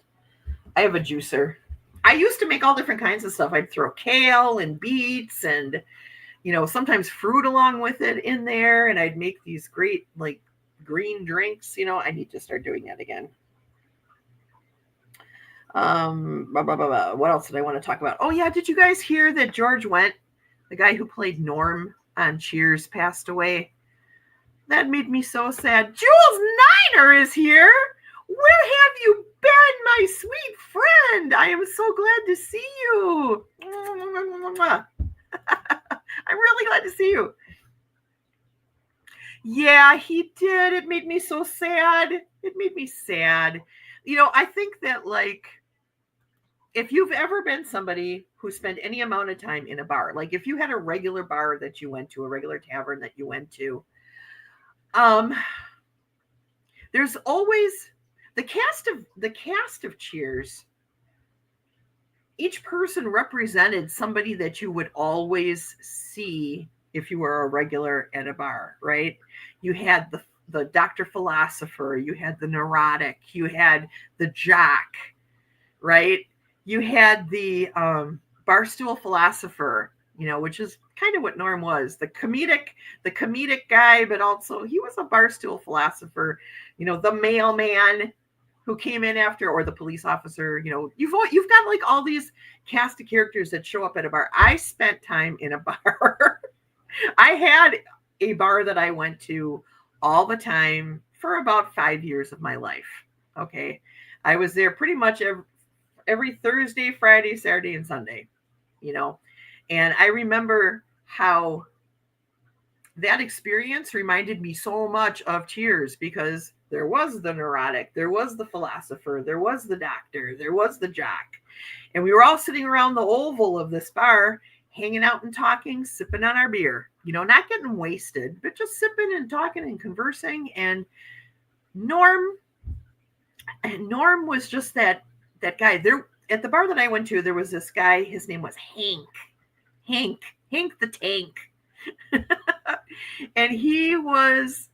Speaker 2: I have a juicer. I used to make all different kinds of stuff. I'd throw kale and beets and, sometimes fruit along with it in there. And I'd make these great like green drinks. I need to start doing that again. What else did I want to talk about? Oh yeah, did you guys hear that George Wendt, the guy who played Norm on Cheers, passed away? That made me so sad. Jules Niner is here. Where have you been, my sweet friend? I am so glad to see you. I'm really glad to see you. Yeah, he did. It made me so sad. It made me sad. I think that like, if you've ever been somebody who spent any amount of time in a bar, like if you had a regular bar that you went to, a regular tavern that you went to, there's always the cast of Cheers. Each person represented somebody that you would always see if you were a regular at a bar, right? You had the Dr. Philosopher, you had the neurotic, you had the jock, right? You had the barstool philosopher, which is kind of what Norm was, the comedic guy, but also he was a barstool philosopher, the mailman who came in after, or the police officer, you've got like all these cast of characters that show up at a bar. I spent time in a bar. I had a bar that I went to all the time for about 5 years of my life. Okay. I was there pretty much every Thursday, Friday, Saturday, and Sunday, and I remember how that experience reminded me so much of Cheers, because there was the neurotic, there was the philosopher, there was the doctor, there was the jock. And we were all sitting around the oval of this bar, hanging out and talking, sipping on our beer, not getting wasted, but just sipping and talking and conversing. And Norm was just that guy. There at the bar that I went to, there was this guy, his name was Hank the Tank. And he was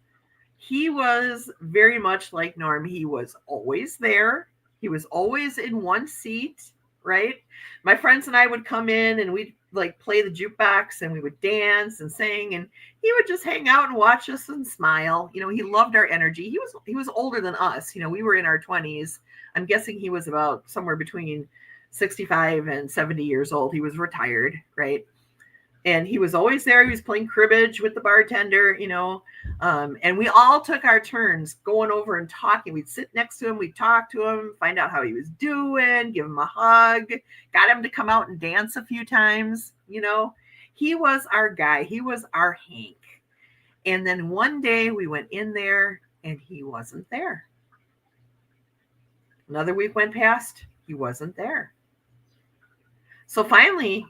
Speaker 2: very much like Norm. He was always there. He was always in one seat, right? My friends and I would come in and we'd like play the jukebox and we would dance and sing, and he would just hang out and watch us and smile. He loved our energy. He was older than us. We were in our 20s. I'm guessing he was about somewhere between 65 and 70 years old. He was retired, right? And he was always there. He was playing cribbage with the bartender, and we all took our turns going over and talking. We'd sit next to him. We'd talk to him, find out how he was doing, give him a hug, got him to come out and dance a few times. He was our guy. He was our Hank. And then one day we went in there and he wasn't there. Another week went past. He wasn't there. So finally,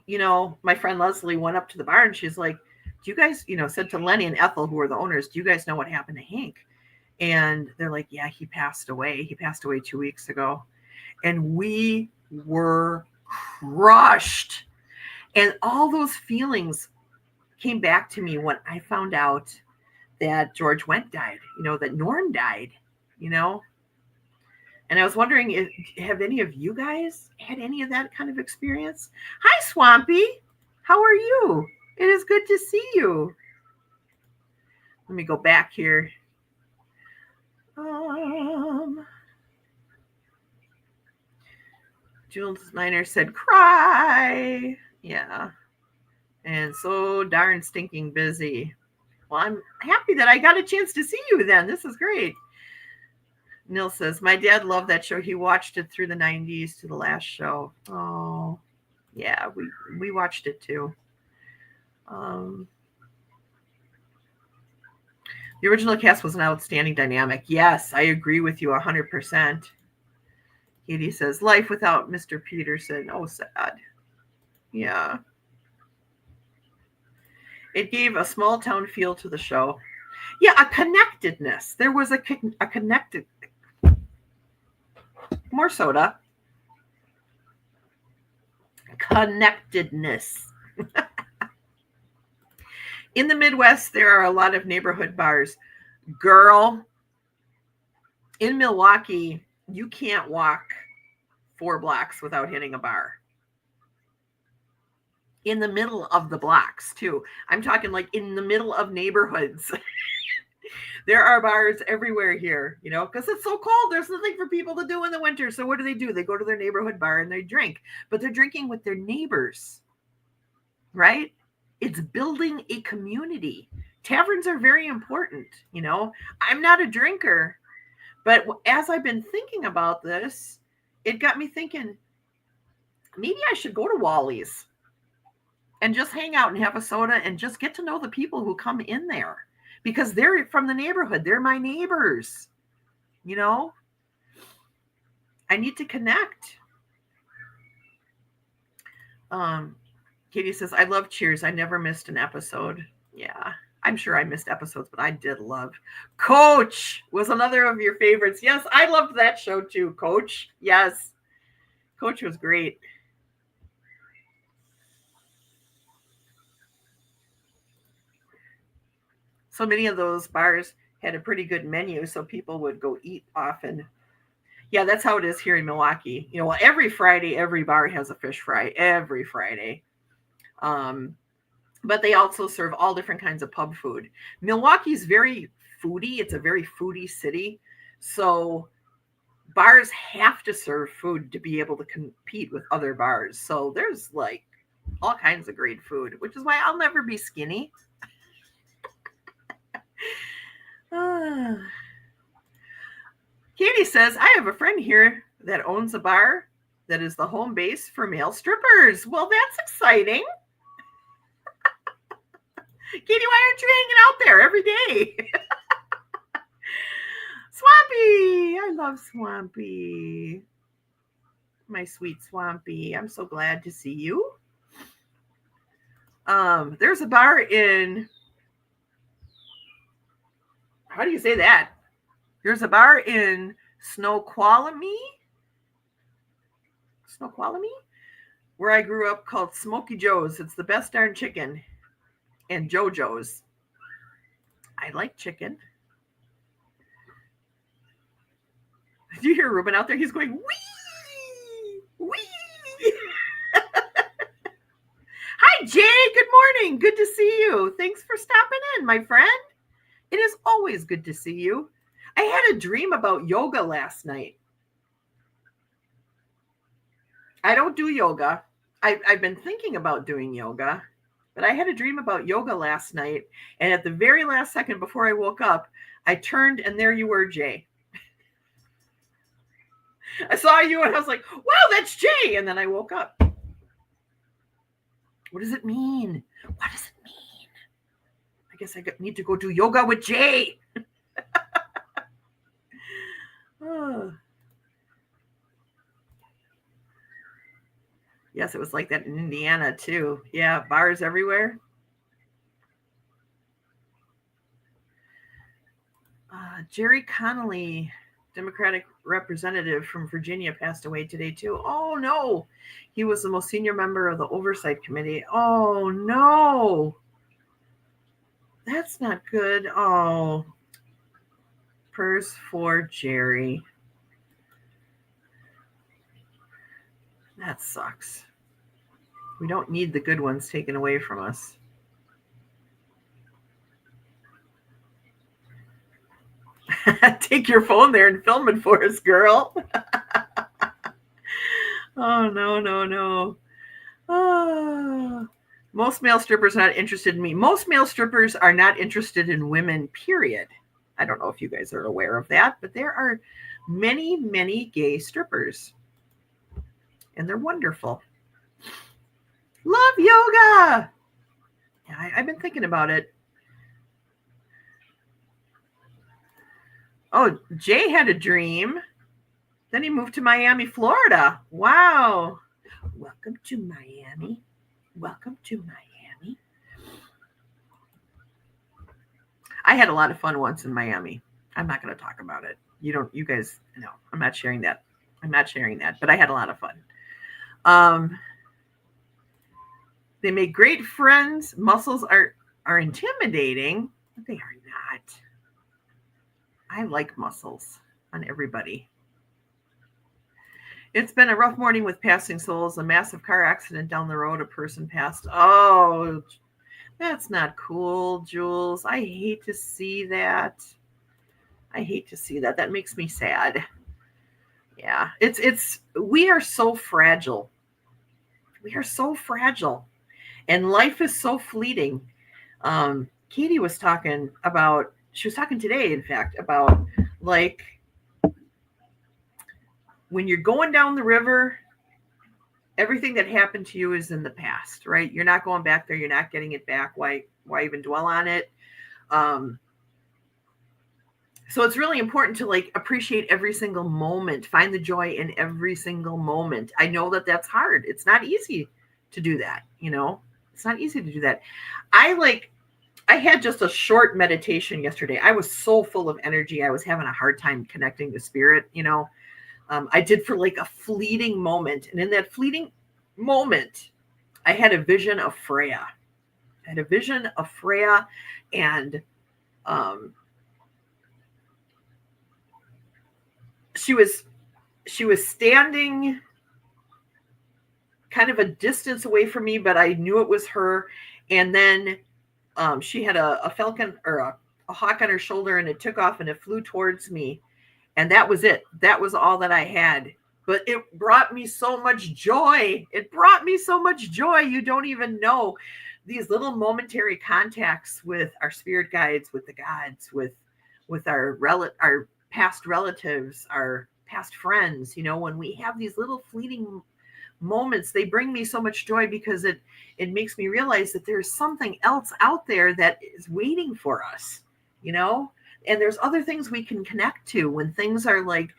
Speaker 2: my friend Leslie went up to the bar and she's like, do you guys, said to Lenny and Ethel, who are the owners, do you guys know what happened to Hank? And they're like, yeah, he passed away. He passed away 2 weeks ago. And we were crushed. And all those feelings came back to me when I found out that George Wendt died, that Norm died, And I was wondering, have any of you guys had any of that kind of experience? Hi, Swampy. How are you? It is good to see you. Let me go back here. Jules Miner said, cry. Yeah. And so darn stinking busy. Well, I'm happy that I got a chance to see you then. This is great. Neil says, my dad loved that show. He watched it through the 90s to the last show. Oh, yeah, we watched it too. The original cast was an outstanding dynamic. Yes, I agree with you 100%. Katie says, life without Mr. Peterson. Oh, sad. Yeah. It gave a small town feel to the show. Yeah, a connectedness. There was a connected. More soda. Connectedness. In the Midwest, there are a lot of neighborhood bars. Girl, in Milwaukee, you can't walk 4 blocks without hitting a bar. In the middle of the blocks, too. I'm talking like in the middle of neighborhoods. There are bars everywhere here, because it's so cold. There's nothing for people to do in the winter. So what do? They go to their neighborhood bar and they drink. But they're drinking with their neighbors, right? It's building a community. Taverns are very important, I'm not a drinker. But as I've been thinking about this, it got me thinking, maybe I should go to Wally's and just hang out and have a soda and just get to know the people who come in there. Because they're from the neighborhood. They're my neighbors. I need to connect. Katie says, I love Cheers. I never missed an episode. Yeah, I'm sure I missed episodes, but I did love. Coach was another of your favorites. Yes, I loved that show too, Coach. Yes, Coach was great. So many of those bars had a pretty good menu, so people would go eat often. Yeah, that's how it is here in Milwaukee. Well, every Friday, every bar has a fish fry. Every Friday. But they also serve all different kinds of pub food. Milwaukee's very foodie. It's a very foodie city. So bars have to serve food to be able to compete with other bars. So there's like all kinds of great food, which is why I'll never be skinny. Katie says, I have a friend here that owns a bar that is the home base for male strippers. Well, that's exciting. Katie, why aren't you hanging out there every day? Swampy! I love Swampy. My sweet Swampy. I'm so glad to see you. There's a bar in, how do you say that? There's a bar in Snoqualmie, where I grew up, called Smoky Joe's. It's the best darn chicken. And JoJo's. I like chicken. Do you hear Ruben out there? He's going, wee, wee. Hi, Jay. Good morning. Good to see you. Thanks for stopping in, my friend. It is always good to see you. I had a dream about yoga last night. I don't do yoga. I've been thinking about doing yoga, but I had a dream about yoga last night. And at the very last second before I woke up, I turned and there you were, Jay. I saw you and I was like, wow, that's Jay. And then I woke up. What does it mean? What does it mean? I guess I need to go do yoga with Jay. Oh. Yes, it was like that in Indiana too. Yeah, bars everywhere. Jerry Connolly, Democratic representative from Virginia, passed away today too. Oh no, he was the most senior member of the Oversight Committee. Oh no, that's not good. Oh, prayers for Jerry. That sucks. We don't need the good ones taken away from us. Take your phone there and film it for us, girl. Oh, no. Oh. Most male strippers are not interested in me. Most male strippers are not interested in women, period. I don't know if you guys are aware of that, but there are many, many gay strippers. And they're wonderful. Love yoga. Yeah, I've been thinking about it. Oh, Jay had a dream. Then he moved to Miami, Florida. Wow. Welcome to Miami. Welcome to Miami. I had a lot of fun once in Miami. I'm not going to talk about it. You guys, no, I'm not sharing that. But I had a lot of fun. They make great friends. Muscles are intimidating, but they are not. I like muscles on everybody. It's been a rough morning with passing souls. A massive car accident down the road. A person passed. Oh, that's not cool, Jules. I hate to see that. That makes me sad. Yeah, we are so fragile. And life is so fleeting. Katie was talking today, in fact, about like when you're going down the river, everything that happened to you is in the past, right? You're not going back there. You're not getting it back. Why even dwell on it? So it's really important to like appreciate every single moment, find the joy in every single moment. I know that that's hard. It's not easy to do that. It's not easy to do that. I had just a short meditation yesterday. I was so full of energy. I was having a hard time connecting to spirit, I did for like a fleeting moment. And in that fleeting moment, I had a vision of Freya. And she was standing kind of a distance away from me, but I knew it was her. And then she had a falcon or a hawk on her shoulder, and it took off and it flew towards me. And that was it. That was all that I had. But it brought me so much joy. You don't even know. These little momentary contacts with our spirit guides, with the gods, with our past relatives, our past friends. When we have these little fleeting moments, they bring me so much joy because it makes me realize that there's something else out there that is waiting for us, you know? And there's other things we can connect to when things are like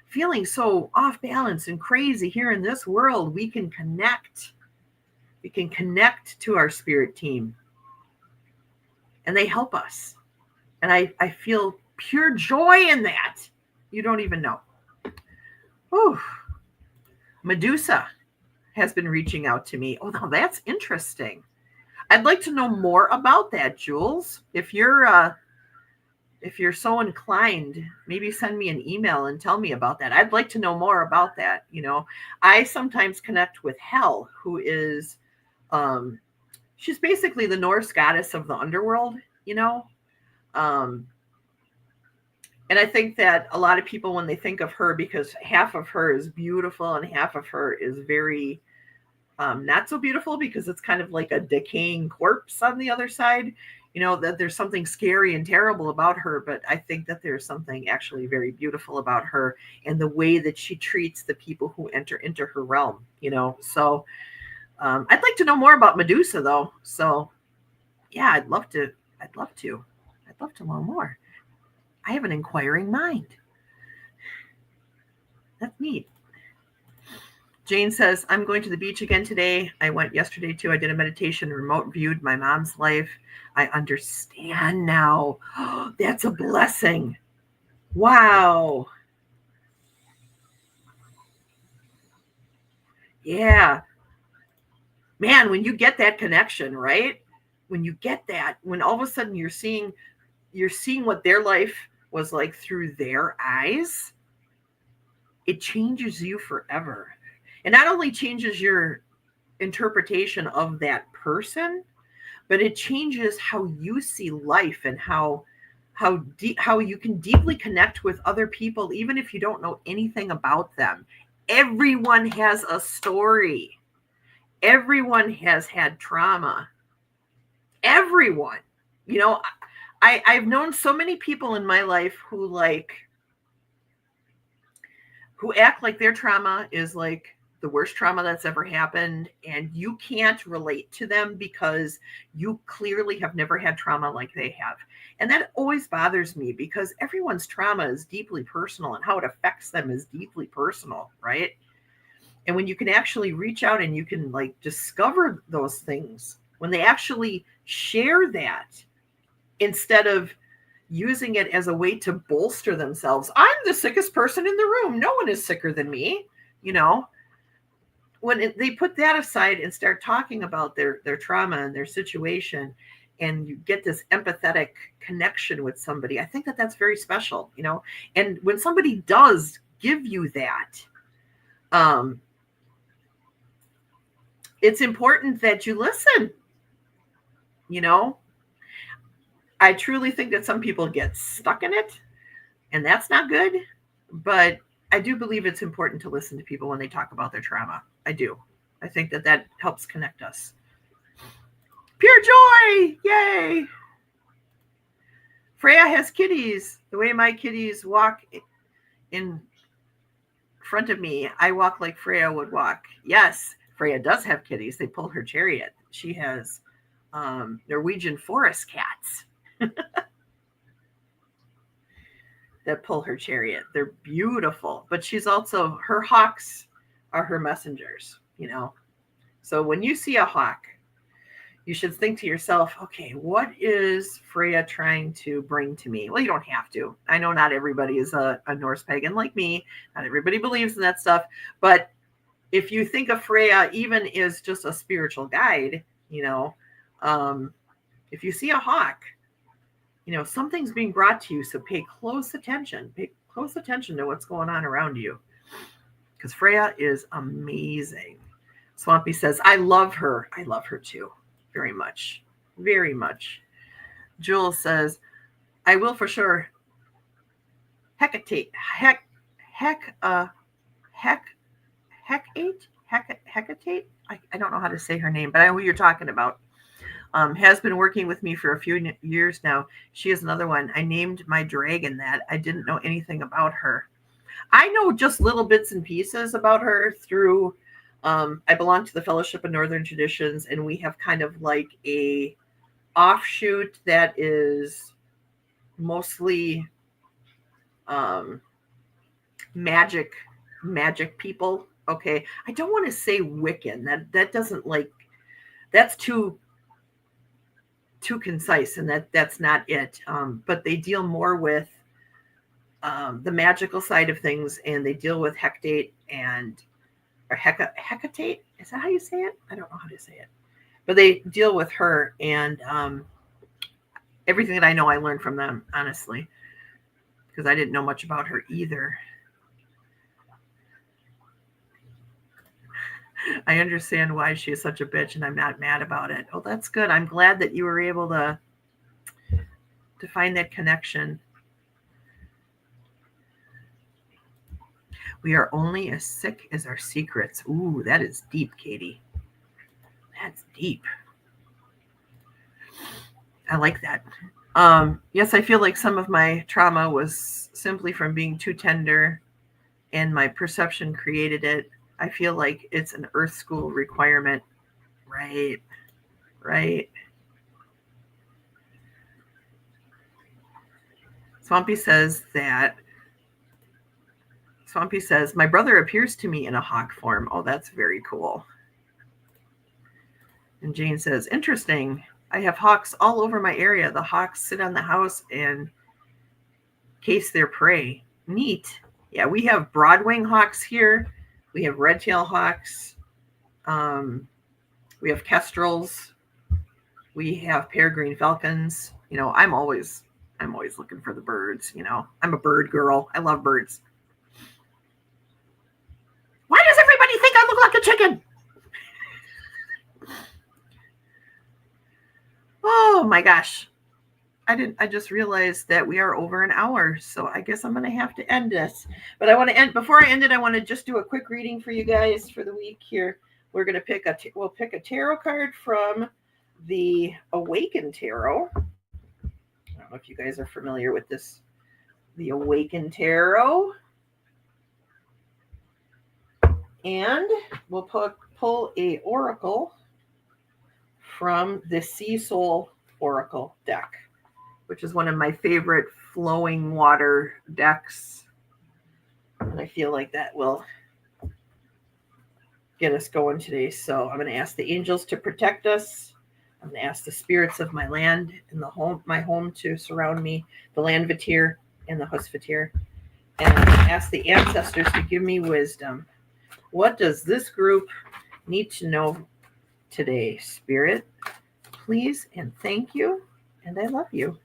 Speaker 2: feeling so off balance and crazy here in this world. We can connect. We can connect to our spirit team, and they help us. And I feel pure joy in that. You don't even know. Whew. Medusa has been reaching out to me. Oh, now that's interesting. I'd like to know more about that, Jules. If you're so inclined, maybe send me an email and tell me about that. I'd like to know more about that. You know, I sometimes connect with Hel, who is, she's basically the Norse goddess of the underworld, you know. And I think that a lot of people, when they think of her, because half of her is beautiful and half of her is very not so beautiful, because it's kind of like a decaying corpse on the other side, you know, that there's something scary and terrible about her. But I think that there's something actually very beautiful about her and the way that she treats the people who enter into her realm, you know. So I'd like to know more about Medusa, though. So yeah, I'd love to know more. I have an inquiring mind. That's neat. Jane says, I'm going to the beach again today. I went yesterday too. I did a meditation, remote viewed my mom's life. I understand now. That's a blessing. Wow. Yeah. Man, when you get that connection, right? When you get that, when all of a sudden you're seeing what their life was like through their eyes, it changes you forever. It not only changes your interpretation of that person, but it changes how you see life and how you can deeply connect with other people, even if you don't know anything about them. Everyone has a story. Everyone has had trauma. Everyone. You know, I've known so many people in my life who act like their trauma is like the worst trauma that's ever happened, and you can't relate to them because you clearly have never had trauma like they have. And that always bothers me, because everyone's trauma is deeply personal and how it affects them is deeply personal, right? And when you can actually reach out and you can like discover those things, when they actually share that, instead of using it as a way to bolster themselves. I'm the sickest person in the room. No one is sicker than me. You know, when they put that aside and start talking about their trauma and their situation, and you get this empathetic connection with somebody, I think that that's very special, you know. And when somebody does give you that, it's important that you listen, you know. I truly think that some people get stuck in it, and that's not good. But I do believe it's important to listen to people when they talk about their trauma. I do. I think that that helps connect us. Pure joy! Yay! Freya has kitties. The way my kitties walk in front of me, I walk like Freya would walk. Yes, Freya does have kitties. They pull her chariot. She has Norwegian forest cats that pull her chariot. They're beautiful, but she's also, her hawks are her messengers, you know. So when you see a hawk, you should think to yourself, okay, what is Freya trying to bring to me? Well, you don't have to. I know not everybody is a Norse pagan like me. Not everybody believes in that stuff. But if you think of Freya even as just a spiritual guide, you know, if you see a hawk, you know, something's being brought to you. So pay close attention. Pay close attention to what's going on around you, because Freya is amazing. Swampy says, I love her. I love her too. Very much. Very much. Jules says, I will for sure Hecate. Hecate? I don't know how to say her name, but I know who you're talking about. Has been working with me for a few years now. She is another one. I named my dragon that. I didn't know anything about her. I know just little bits and pieces about her through I belong to the Fellowship of Northern Traditions, and we have kind of like a offshoot that is mostly magic people. Okay, I don't want to say Wiccan. That doesn't like, that's too concise, and that's not it. But they deal more with the magical side of things, and they deal with Hecate and or Hecate. Is that how you say it? I don't know how to say it, but they deal with her, and everything that I know, I learned from them, honestly, because I didn't know much about her either. I understand why she is such a bitch, and I'm not mad about it. Oh, that's good. I'm glad that you were able to find that connection. We are only as sick as our secrets. Ooh, that is deep, Katie. That's deep. I like that. Yes, I feel like some of my trauma was simply from being too tender, and my perception created it. I feel like it's an earth school requirement. Right, right. Swampy says, my brother appears to me in a hawk form. Oh, that's very cool. And Jane says, interesting. I have hawks all over my area. The hawks sit on the house and case their prey. Neat. Yeah, we have broadwing hawks here. We have red-tailed hawks. We have kestrels. We have peregrine falcons. You know, I'm always looking for the birds. You know, I'm a bird girl. I love birds. Why does everybody think I look like a chicken? Oh my gosh. I just realized that we are over an hour, so I guess I'm going to have to end this. But I want to end, before I end it, I want to just do a quick reading for you guys for the week here. We're going to we'll pick a tarot card from the Awakened Tarot. I don't know if you guys are familiar with this, the Awakened Tarot. And we'll pull a Oracle from the Sea Soul Oracle deck, which is one of my favorite flowing water decks. And I feel like that will get us going today. So I'm going to ask the angels to protect us. I'm going to ask the spirits of my land and my home to surround me, the land vatir and the hus vatir. And I'm going to ask the ancestors to give me wisdom. What does this group need to know today, Spirit? Please and thank you. And I love you.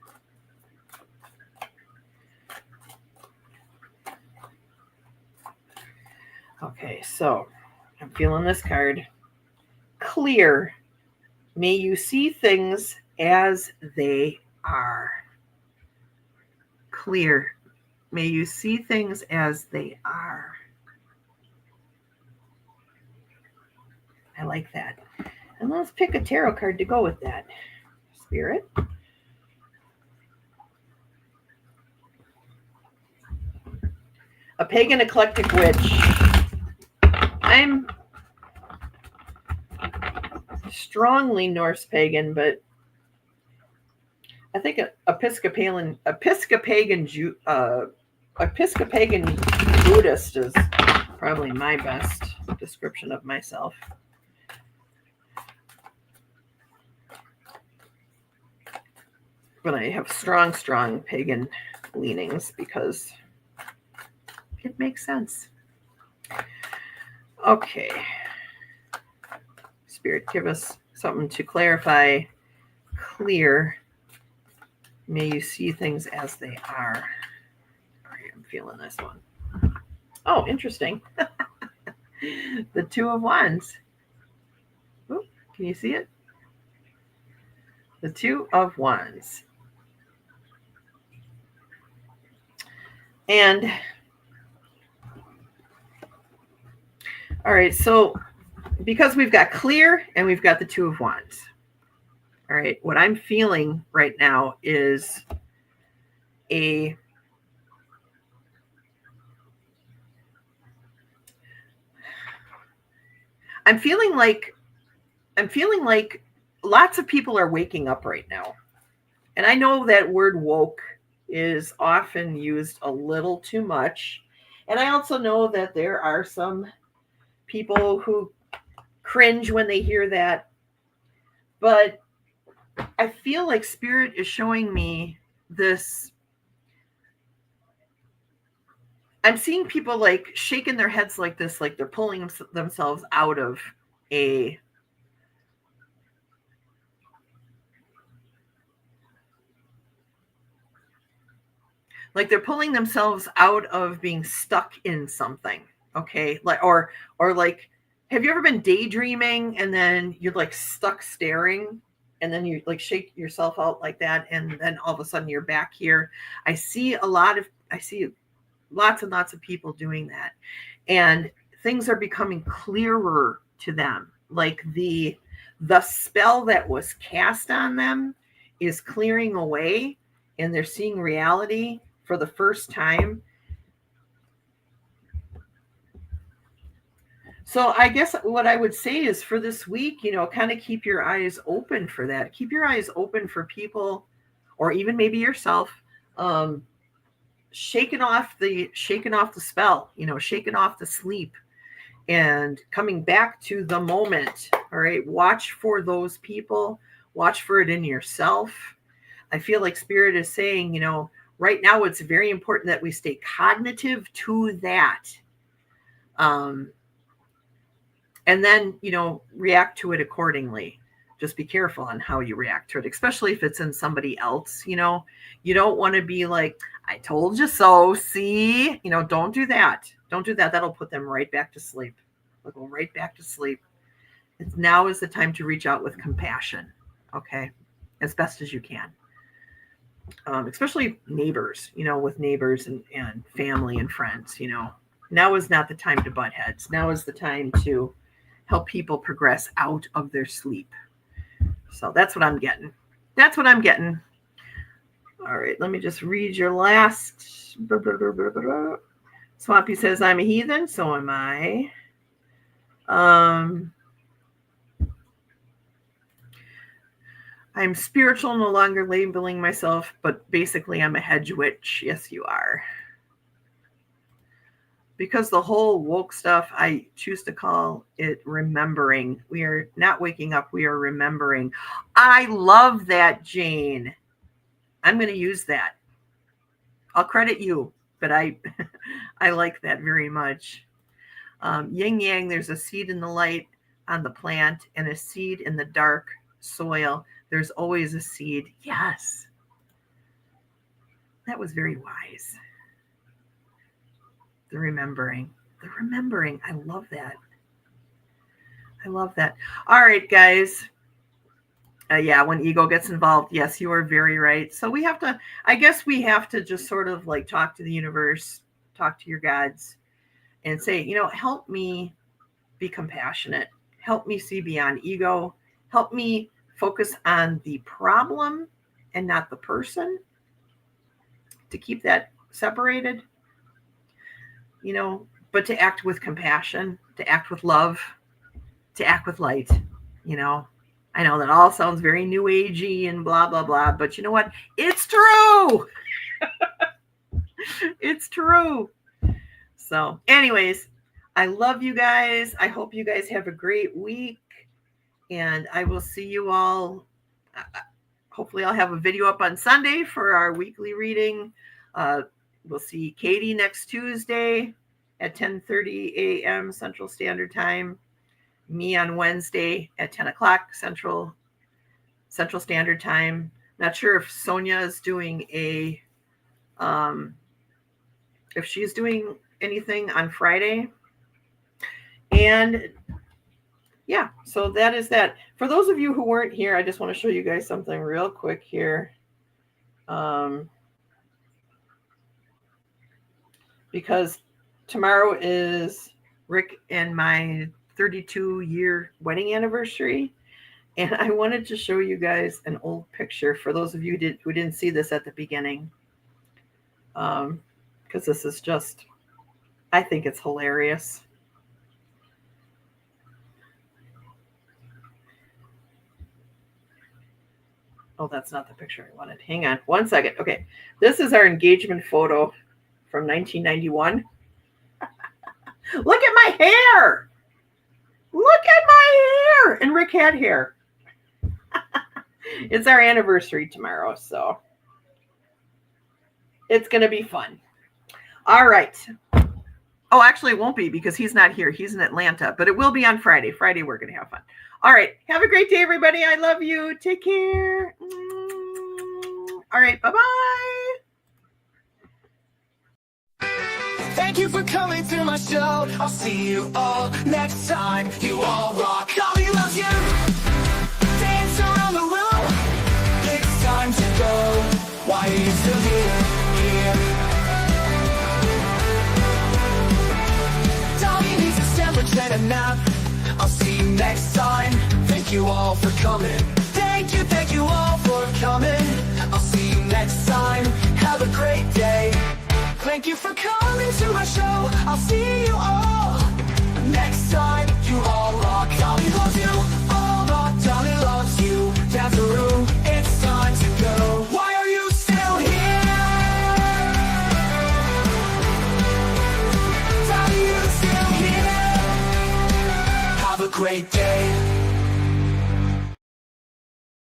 Speaker 2: Okay, so I'm feeling this card. Clear. May you see things as they are. Clear. May you see things as they are. I like that. And let's pick a tarot card to go with that. Spirit. A pagan eclectic witch. I'm strongly Norse pagan, but I think Episcopalian Buddhist is probably my best description of myself. But I have strong pagan leanings because it makes sense. Okay. Spirit, give us something to clarify. Clear. May you see things as they are. All right, I'm feeling this one. Oh, interesting. The Two of Wands. Ooh, can you see it? The Two of Wands. And all right, so because we've got clear and we've got the Two of Wands. All right, what I'm feeling right now is a I'm feeling like lots of people are waking up right now. And I know that word woke is often used a little too much. And I also know that there are some people who cringe when they hear that. But I feel like Spirit is showing me this. I'm seeing people like shaking their heads like this, like they're pulling themselves out of a like they're pulling themselves out of being stuck in something. Okay, like or like, have you ever been daydreaming and then you're like stuck staring, and then you like shake yourself out like that, and then all of a sudden you're back here? I see lots and lots of people doing that, and things are becoming clearer to them. Like the spell that was cast on them is clearing away, and they're seeing reality for the first time. So I guess what I would say is, for this week, kind of keep your eyes open for that. Keep your eyes open for people, or even maybe yourself, um, shaking off the spell, shaking off the sleep, and coming back to the moment. All right, watch for those people. Watch for it in yourself. I feel like Spirit is saying, right now it's very important that we stay cognitive to that. And then, react to it accordingly. Just be careful on how you react to it, especially if it's in somebody else. You don't want to be like, I told you so. See, don't do that. Don't do that. That'll put them right back to sleep. They'll go right back to sleep. Now is the time to reach out with compassion. Okay. As best as you can. Especially neighbors, with neighbors and family and friends, now is not the time to butt heads. Now is the time to help people progress out of their sleep. So that's what I'm getting. That's what I'm getting. All right, let me just read your last. Swampy says, I'm a heathen, so am I. I'm spiritual, no longer labeling myself, but basically I'm a hedge witch. Yes, you are. Because the whole woke stuff, I choose to call it remembering. We are not waking up, we are remembering. I love that, Jane. I'm going to use that. I'll credit you, but I like that very much. Yin yang, there's a seed in the light on the plant and a seed in the dark soil. There's always a seed. Yes. That was very wise. The remembering. I love that. All right, guys. Yeah, when ego gets involved, yes, you are very right. So we have to just sort of like talk to the universe, talk to your gods, and say, help me be compassionate. Help me see beyond ego. Help me focus on the problem and not the person, to keep that separated, but to act with compassion, to act with love, to act with light. I know that all sounds very new agey and blah, blah, blah, but you know what? It's true. It's true. So anyways, I love you guys. I hope you guys have a great week, and I will see you all. Hopefully I'll have a video up on Sunday for our weekly reading. We'll see Katie next Tuesday at 10:30 a.m. Central Standard Time. Me on Wednesday at 10 o'clock Central Standard Time. Not sure if Sonia is doing if she's doing anything on Friday. And yeah, so that is that. For those of you who weren't here, I just want to show you guys something real quick here. Because tomorrow is Rick and my 32-year wedding anniversary. And I wanted to show you guys an old picture for those of you who didn't see this at the beginning. Because this is just, I think it's hilarious. Oh, that's not the picture I wanted. Hang on 1 second. Okay. This is our engagement photo from 1991. Look at my hair. Look at my hair. And Rick had hair. It's our anniversary tomorrow, so it's going to be fun. All right. Oh, actually, it won't be because he's not here. He's in Atlanta, but it will be on Friday. Friday, we're going to have fun. All right. Have a great day, everybody. I love you. Take care. All right. Bye-bye.
Speaker 3: Thank you for coming to my show. I'll see you all next time. You all rock. Dolly loves you. Dance around the room. It's time to go. Why are you still here? Dolly needs a sandwich and a nap. I'll see you next time. Thank you all for coming. Thank you all for coming. I'll see you next time. Have a great day. Thank you for coming to my show. I'll see you all next time. You all rock. Dolly loves you. All rock. Dolly loves you. Dance the room. It's time to go. Why are you still here? Dolly, you still here? Have a great day.